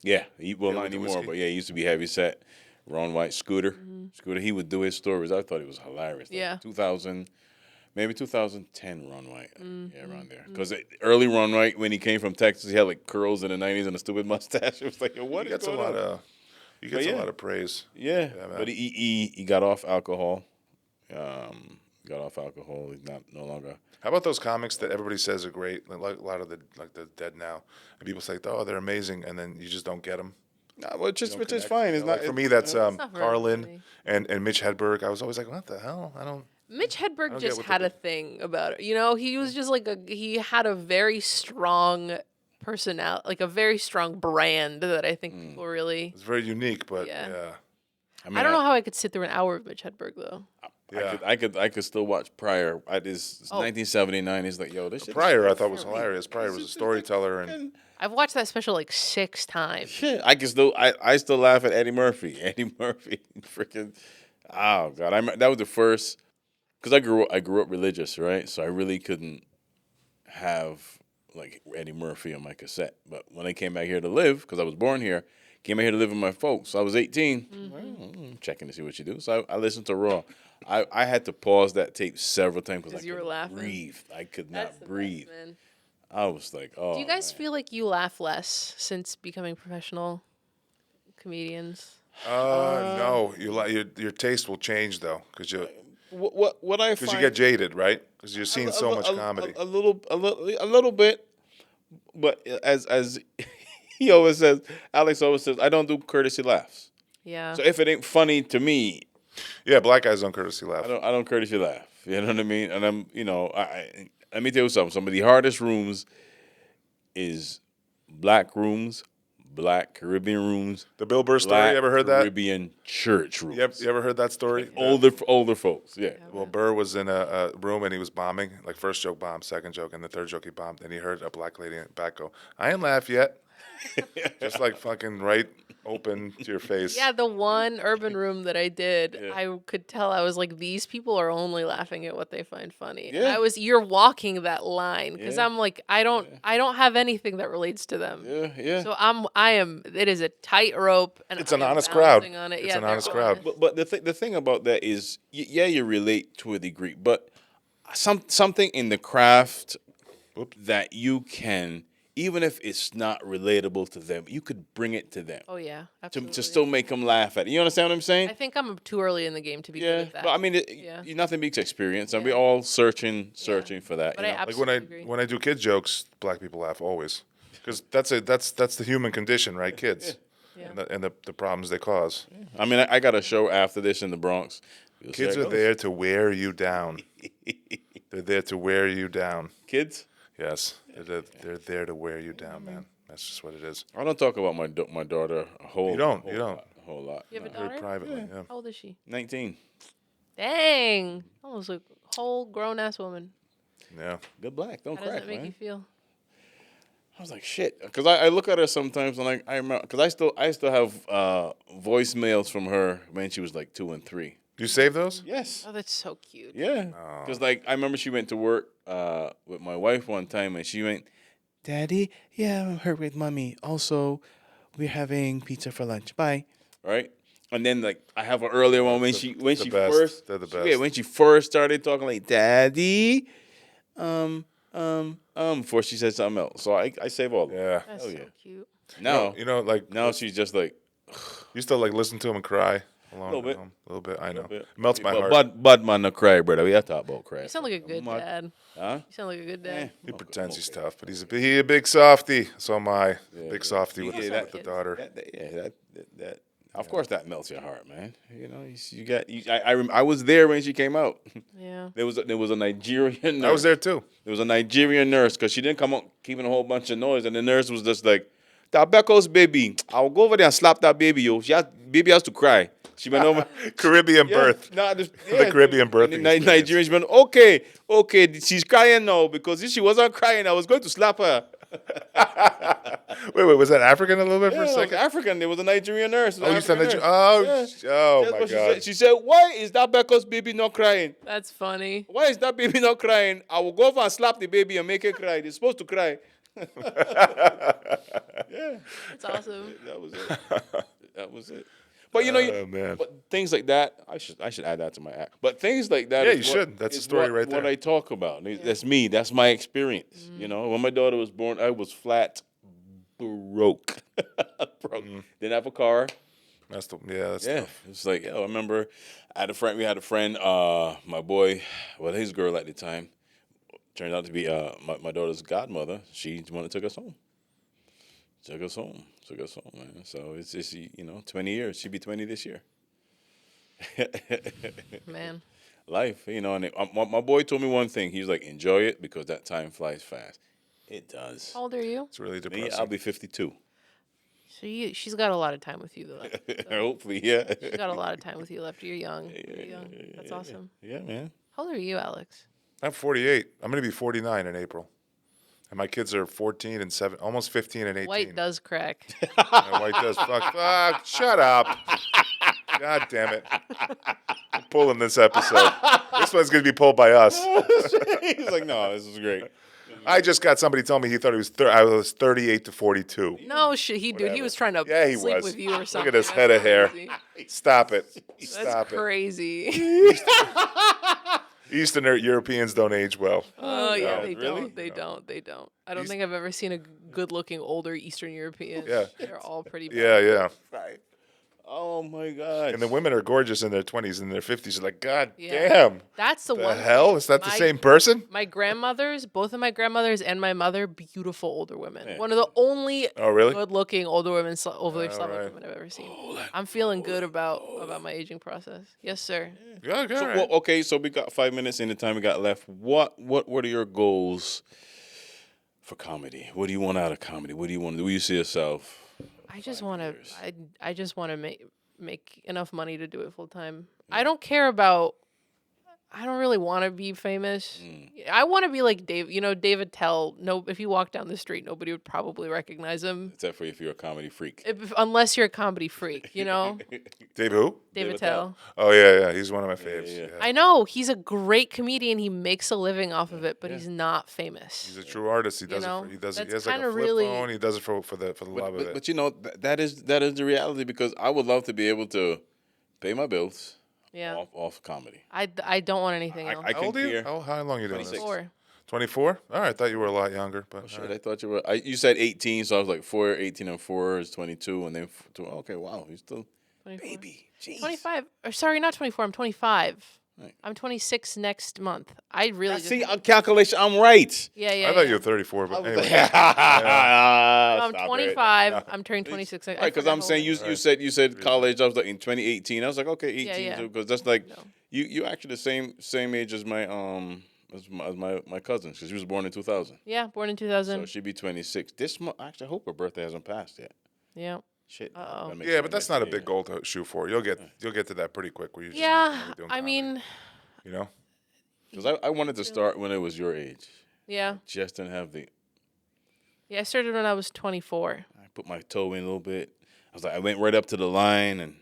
S1: Yeah, not
S2: with the
S1: anymore,
S2: whiskey.
S1: but yeah, he used to be heavy set. Ron White, Scooter. Scooter, he would do his stories. I thought it was hilarious. Like
S3: Yeah.
S1: 2000, maybe 2010 Ron White. Yeah, around
S3: Mm-hmm.
S1: there. Because early Ron White, when he came from Texas, he had like curls in the 90s and a stupid mustache. It was like, yo, what
S2: He
S1: is
S2: gets a
S1: going
S2: lot
S1: on?
S2: of. He gets
S1: yeah.
S2: a lot of praise.
S1: Yeah,
S2: man.
S1: but he got off alcohol. Got off alcohol. He's no longer.
S2: How about those comics that everybody says are great? Like a lot of the dead now, and people say, "Oh, they're amazing," and then you just don't get them.
S1: Nah, which is fine. It's
S2: Like
S1: not
S2: for me, that's
S3: not very
S2: Carlin
S3: funny.
S2: and Mitch Hedberg. I was always like, "What the hell?" I don't.
S3: Mitch Hedberg
S2: get
S3: just
S2: what
S3: had
S2: they
S3: a thing about it. You know, he was just like he had a very strong personality, like a very strong brand that I think people really.
S2: It's very unique, but
S3: Yeah.
S2: yeah.
S3: I don't know how I could sit through an hour of Mitch Hedberg though.
S2: Yeah.
S1: I could still watch Pryor. It's 1979. He's like, yo, this shit.
S2: Pryor,
S1: is
S2: I thought was
S1: funny.
S2: hilarious. Pryor
S1: This
S2: was a
S1: is just
S2: storyteller, and
S1: fucking-
S3: I've watched that special like 6 times.
S1: shit. I still laugh at Eddie Murphy. Eddie Murphy, freaking. Oh God, that was the first. Because I grew up religious, right? So I really couldn't have like Eddie Murphy on my cassette. But when I came back here to live, because I was born here, came back here to live with my folks. So I was 18. Well, checking to see what you do. So I listened to Raw. I had to pause that tape several times because I
S3: you were
S1: couldn't
S3: laughing?
S1: breathe. I could
S3: That's
S1: not
S3: the
S1: breathe.
S3: best, man.
S1: I was like, oh.
S3: Do you guys
S1: man.
S3: feel like you laugh less since becoming professional comedians?
S2: no, your taste will change though, because
S1: What I find
S2: you get jaded, right? Because you're seeing so much comedy.
S1: a little bit, but as he always says, Alex always says, I don't do courtesy laughs.
S3: Yeah.
S1: So if it ain't funny to me,
S2: Yeah, black guys don't courtesy laugh.
S1: I don't courtesy laugh. You know what I mean? And I'm, let me tell you something. Some of the hardest rooms is black rooms, black Caribbean rooms.
S2: The Bill Burr story,
S1: Black
S2: you ever heard that?
S1: Caribbean church rooms.
S2: You ever heard that story?
S1: Older folks, yeah.
S2: Well, Burr was in a room and he was bombing. Like first joke bombed, second joke, and the third joke he bombed. And he heard a black lady in the back go, "I ain't laugh yet." Just like fucking right open to your face.
S3: Yeah, the one urban room that I did,
S1: Yeah.
S3: I could tell I was like, these people are only laughing at what they find funny. And
S1: Yeah.
S3: you're walking that line because
S1: Yeah.
S3: I'm like, I don't have anything that relates to them.
S1: Yeah.
S3: So it is a tightrope, and
S2: It's an
S3: I am
S2: honest crowd.
S3: bouncing on it.
S2: It's
S3: Yeah,
S2: an
S3: they're
S2: honest crowd.
S1: But the thing about that is, you relate to a degree, but something in the craft that you can, even if it's not relatable to them, you could bring it to them
S3: Oh yeah,
S1: to
S3: absolutely.
S1: still make them laugh at it. You understand what I'm saying?
S3: I think I'm too early in the game to be good
S1: Yeah,
S3: at that.
S1: but I mean,
S3: Yeah.
S1: nothing beats experience, and
S3: Yeah.
S1: we're all searching for that.
S3: But
S1: you
S3: I
S1: know?
S2: Like
S3: absolutely
S2: when
S3: agree.
S2: I do kid jokes, black people laugh always, because that's the human condition, right? Kids,
S3: Yeah.
S2: and the problems they cause.
S1: I mean, I got a show after this in the Bronx. We'll see
S2: Kids
S1: how it
S2: are
S1: goes.
S2: there to wear you down. They're there to wear you down.
S1: Kids.
S2: Yes, they're there to wear you down, man. That's just what it is.
S1: I don't talk about my daughter a whole.
S2: You don't.
S1: A whole lot.
S3: You have a
S1: no.
S3: daughter?
S2: Very privately, yeah.
S3: How old is she?
S1: 19.
S3: Dang, almost a whole grown ass woman.
S2: Yeah.
S1: Good black. Don't
S3: How does
S1: crack,
S3: that make
S1: man.
S3: you feel?
S1: I was like, shit, because I look at her sometimes and I remember because I still have voicemails from her when she was like 2 and 3.
S2: Do you save those?
S1: Yes.
S3: Oh, that's so cute.
S1: Yeah. Because like I remember she went to work with my wife one time and she went, Daddy, yeah, I'm here with mommy. Also, we're having pizza for lunch. Bye. Right. And then like I have an earlier one when she
S2: best.
S1: first
S2: They're the
S1: Yeah,
S2: best.
S1: when she first started talking like Daddy, before she said something else. So I save all of them.
S2: Yeah.
S3: That's
S1: Hell
S3: so
S1: yeah.
S3: cute.
S1: Now
S2: Like
S1: now she's just like
S2: you still like listen to them and cry along
S1: Little
S2: at
S1: bit.
S2: home? A little bit. I know.
S1: bit.
S2: Melts my
S1: But
S2: heart.
S1: Bud man no cry, brother. We have to talk about cry.
S3: You sound like a good dad.
S1: Huh?
S3: You sound like a good dad.
S2: He pretends he's tough, but he's a big softy. So am I. Big softy with,
S1: Yeah,
S2: with the daughter.
S1: That of course that melts your heart, man. You know, I was there when she came out.
S3: Yeah.
S1: There was a Nigerian nurse.
S2: I was there too.
S1: There was a Nigerian nurse because she didn't come out keeping a whole bunch of noise, and the nurse was just like, "That Becca's baby, I'll go over there and slap that baby, yo. Baby has to cry." She went over.
S2: Caribbean birth.
S1: Nah,
S2: The Caribbean birthing
S1: And the
S2: experience.
S1: Nigerians went, okay, she's crying now because if she wasn't crying, I was going to slap her.
S2: Wait, was that African a little bit for
S1: Yeah,
S2: a
S1: it was
S2: second?
S1: African. There was a Nigerian nurse.
S2: Oh, you said that?
S1: African
S2: Oh,
S1: nurse.
S2: oh
S1: That's
S2: my
S1: what
S2: God.
S1: She said, why is that Becca's baby not crying?
S3: That's funny.
S1: Why is that baby not crying? I will go over and slap the baby and make it cry. It's supposed to cry.
S3: That's awesome.
S1: That was it. That was it. But you know,
S2: Oh, man.
S1: but things like that, I should add that to my act. But things like that,
S2: Yeah,
S1: is
S2: you
S1: what-
S2: should. That's the
S1: is
S2: story
S1: what-
S2: right
S1: What
S2: there.
S1: I talk about. That's me. That's my experience. You know, when my daughter was born, I was flat broke. Broke. Didn't have a car.
S2: That's
S1: Yeah,
S2: tough.
S1: it's like I remember we had a friend, my boy, well his girl at the time, turned out to be my daughter's godmother. She the one that took us home. Took us home, man. So it's just 20 years. She'll be 20 this year.
S3: Man.
S1: Life, and my boy told me one thing. He was like, enjoy it because that time flies fast. It does.
S3: How old are you?
S2: It's really
S1: Me,
S2: depressing.
S1: I'll be 52.
S3: she's got a lot of time with you though.
S1: Hopefully, yeah.
S3: She's got a lot of time with you left. You're young. You're young. That's awesome.
S1: Yeah, man.
S3: How old are you, Alex?
S2: I'm 48. I'm going to be 49 in April. And my kids are 14 and 7, almost 15 and 18.
S3: White does crack.
S2: Yeah, white does. Fuck. Shut up. God damn it. I'm pulling this episode. This one's going to be pulled by us.
S1: He's like, no, this is great.
S2: I just got somebody tell me he thought I was 38 to 42.
S3: No shit, he was trying to
S2: Yeah, he
S3: sleep
S2: was.
S3: with you or something.
S2: Look at his
S3: That's
S2: head of hair.
S3: crazy.
S2: Stop it.
S3: That's
S2: Stop it.
S3: crazy.
S2: Eastern Europeans don't age well.
S3: Oh yeah,
S1: God,
S3: they
S1: really?
S3: don't. They don't. They don't. I don't think I've ever seen a good-looking older Eastern European.
S2: Yeah.
S3: They're all pretty bad.
S2: Yeah.
S1: Right. Oh my God.
S2: And the women are gorgeous in their 20s and their 50s. You're like, God
S3: Yeah.
S2: damn.
S3: That's the
S2: The
S3: one.
S2: hell? Is that the
S3: My-
S2: same person?
S3: My grandmothers, both of my grandmothers and my mother, beautiful older women.
S1: Yeah.
S3: One of the only
S2: Oh, really?
S3: good-looking older women, older Slavic
S2: right.
S3: women I've ever seen. I'm feeling good about my aging process. Yes, sir.
S2: Yeah,
S1: So,
S2: right.
S1: well, okay, so we got 5 minutes in the time we got left. What are your goals for comedy? What do you want out of comedy? What do you want to do? Where you see yourself?
S3: I just want to.
S1: years.
S3: I just want to make enough money to do it full time. I don't care about. I don't really want to be famous. I want to be like Dave. You know, David Tell. No, if you walk down the street, nobody would probably recognize him,
S1: Except for if you're a comedy freak.
S3: unless you're a comedy freak. You know,
S2: Dave who?
S3: David
S1: David
S3: Tell.
S2: Oh, yeah. He's one of my faves.
S1: yeah.
S2: Yeah.
S3: I know he's a great comedian. He makes a living off of it, but he's not famous.
S2: He's a true artist. He does
S3: know,
S2: it. He does it. He
S3: that's
S2: has like a
S3: kinda
S2: flip
S3: really-
S2: phone. He does it for the love of it.
S1: But you know, that is the reality because I would love to be able to pay my bills
S3: Yeah,
S1: off comedy.
S3: I don't want anything else.
S1: I
S2: How old are you?
S1: hear.
S2: Oh, how long are you doing
S1: 26.
S2: this?
S3: 4.
S2: 24? All right, I thought you were a lot younger. But
S1: Shit,
S2: all right.
S1: I thought you were. You said 18, so I was like 18 and 4 is 22, and then okay, wow, you're still
S3: 24.
S1: baby. Jeez.
S3: 25. Or sorry, not 24. I'm 25.
S1: Right.
S3: I'm 26 next month. I really just,
S1: See, on calculation, I'm right.
S3: yeah, yeah.
S2: I thought
S3: yeah.
S2: you were 34, but anyway.
S3: I'm
S1: Stop it.
S3: 25.
S1: No.
S3: I'm turning 26. I
S1: Right, because
S3: forgot
S1: I'm
S3: how
S1: saying
S3: old I
S1: you said college. I was like in 2018. I was like, okay, 18,
S3: Yeah, yeah.
S1: because that's like
S3: No.
S1: you actually the same age as my my cousin because she was born in 2000.
S3: Yeah, born in 2000.
S1: So she'd be 26 this month. Actually, I hope her birthday hasn't passed yet.
S3: Yeah.
S1: Shit.
S3: Uh-oh.
S1: gotta make
S2: Yeah,
S1: sure
S2: but
S1: I
S2: that's
S1: miss
S2: not a
S1: it,
S2: big goal to shoot for. You'll get to that pretty quick. Where you just
S3: Yeah,
S2: make money doing
S3: I
S2: comedy,
S3: mean,
S2: you know.
S1: Because I wanted to start when it was your age.
S3: yeah.
S1: Just didn't have the.
S3: Yeah, I started when I was 24.
S1: I put my toe in a little bit. I was like, I went right up to the line and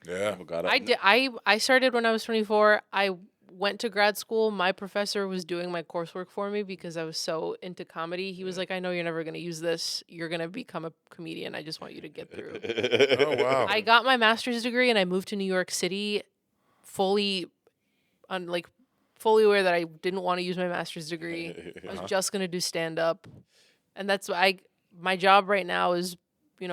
S2: Yeah.
S1: never got up.
S3: I did. I started when I was 24. I went to grad school. My professor was doing my coursework for me because I was so into comedy. He was like, I know you're never going to use this. You're going to become a comedian. I just want you to get through.
S2: Oh wow.
S3: I got my master's degree and I moved to New York City fully aware that I didn't want to use my master's degree. I was just going to do stand up. And that's why my job right now is,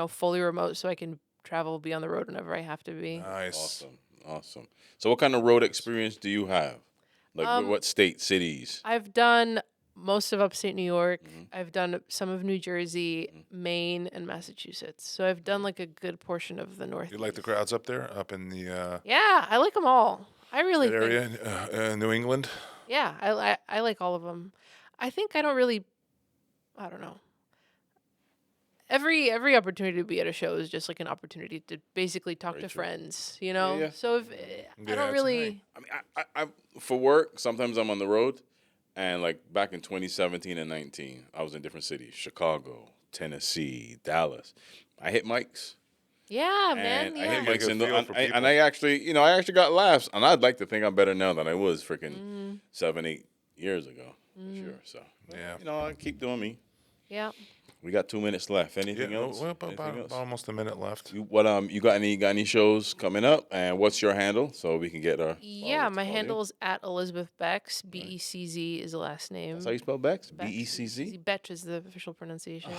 S3: fully remote so I can travel, be on the road whenever I have to be.
S2: Nice.
S1: Awesome. So, what kind of road experience do you have? Like, what state, cities?
S3: I've done most of upstate New York. I've done some of New Jersey, Maine, and Massachusetts. So I've done like a good portion of the North.
S2: You like the crowds up there, up in the
S3: Yeah, I like them all. I really
S2: that
S3: think,
S2: area, New England?
S3: yeah, I like all of them. I think I don't know. Every opportunity to be at a show is just like an opportunity to basically talk to friends,
S1: yeah.
S3: So if
S2: Yeah,
S3: I don't
S2: that's
S3: really,
S2: right.
S1: I mean, I for work, sometimes I'm on the road. And like back in 2017 and 19, I was in different cities: Chicago, Tennessee, Dallas. I hit mics.
S3: yeah, man,
S1: And
S3: yeah.
S1: I hit
S2: get a
S1: mics
S2: good
S1: in the,
S2: feel for
S1: and
S2: people.
S1: I actually got laughs. And I'd like to think I'm better now than I was freaking 7-8 years ago. For sure. So
S2: Yeah.
S1: I keep doing me.
S3: Yeah.
S1: We got 2 minutes left.
S2: Yeah.
S1: Anything else?
S2: Well,
S1: Anything
S2: about
S1: else?
S2: almost a minute left.
S1: You got any shows coming up? And what's your handle so we can get our
S3: Yeah,
S1: followers
S3: my
S1: to follow
S3: handle
S1: you?
S3: is at Elizabeth Becz. Becz is the last name.
S1: That's how you spell Becz?
S3: Becz.
S1: Becz.
S3: Becz is the official pronunciation.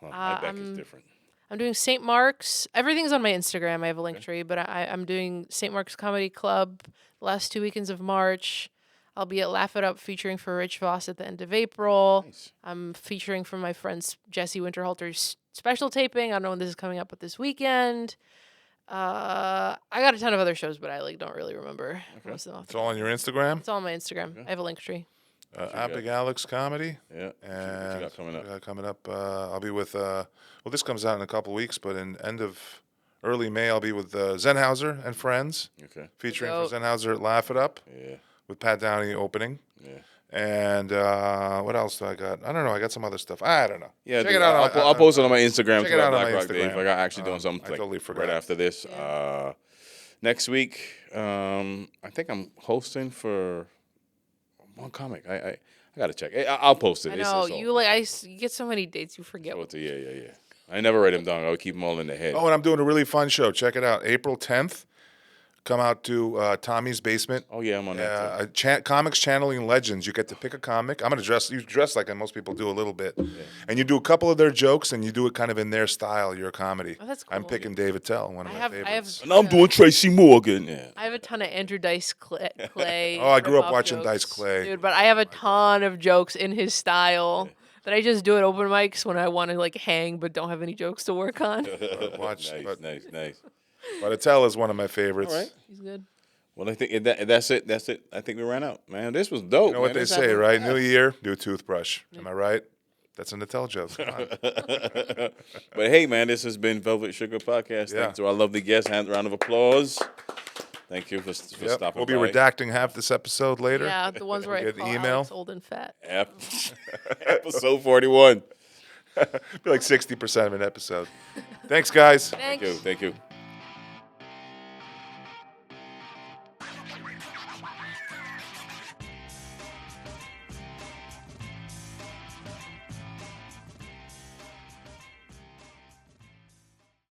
S1: Well, my Beck is
S3: I'm-
S1: different.
S3: I'm doing St. Mark's. Everything's on my Instagram. I have a link tree, but I'm doing St. Mark's Comedy Club the last 2 weekends of March. I'll be at Laugh It Up featuring for Rich Voss at the end of April.
S1: Nice.
S3: I'm featuring for my friend's Jesse Winterhalter's special taping. I don't know when this is coming up, but this weekend. I got a ton of other shows, but I don't really remember most of them.
S2: It's all on your Instagram.
S3: It's all on my Instagram. I have a link tree.
S2: Big Alex Comedy.
S1: Yeah.
S2: And
S1: what you got coming up?
S2: I'll be with, well, this comes out in a couple weeks, but in early May, I'll be with Zenhauser and Friends,
S1: Okay.
S2: featuring
S3: Go.
S2: for Zenhauser at Laugh It Up
S1: Yeah.
S2: with Pat Downey opening.
S1: Yeah.
S2: And what else do I got? I don't know. I got some other stuff. I don't know.
S1: Yeah,
S2: Check
S1: dude,
S2: it out.
S1: I'll post it on my Instagram.
S2: check
S1: too,
S2: it out on
S1: Black
S2: my
S1: Rock Dave.
S2: Instagram.
S1: Like, I actually doing something
S2: I totally forgot.
S1: right after this.
S3: Yeah.
S1: Next week, I think I'm hosting for one comic. I gotta check. I'll post it.
S3: I
S1: It's
S3: know
S1: all-
S3: you get so many dates you forget.
S1: Yeah. I never write them down. I would keep them all in the head.
S2: Oh, and I'm doing a really fun show. Check it out. April 10th. Come out to Tommy's Basement.
S1: Oh yeah, I'm on that. Too.
S2: Comics channeling legends. You get to pick a comic. I'm gonna dress. You dress like most people do a little bit, and you do a couple of their jokes, and you do it kind of in their style. Your comedy.
S3: Oh, that's
S2: I'm
S3: cool.
S2: picking David Tell, one of my favorites.
S1: And I'm doing Tracy Morgan. Yeah.
S3: I have a ton of Andrew Dice Clay.
S2: Oh, I grew up
S3: rip-off
S2: watching
S3: jokes,
S2: Dice Clay.
S3: dude. But I have a ton of jokes in his style that I just do at open mics when I want to like hang but don't have any jokes to work on.
S2: Watch,
S1: nice.
S2: but Tell is one of my favorites.
S1: All right.
S3: He's good.
S1: Well, I think that's it. I think we ran out, man. This was dope.
S2: You know what they say, right? New year, new toothbrush. Am I right? That's an Tell joke. Come on.
S1: But hey, man, this has been Velvet Sugar Podcast.
S2: Yeah.
S1: Thanks to our lovely guests. Round of applause. Thank you for
S2: Yep.
S1: stopping
S2: We'll be
S1: by.
S2: redacting half this episode later.
S3: Yeah, the ones where I
S2: Get
S3: call
S2: email.
S3: Alex old and fat.
S1: Episode 41.
S2: Be like 60% of an episode. Thanks, guys.
S3: Thanks.
S1: Thank you.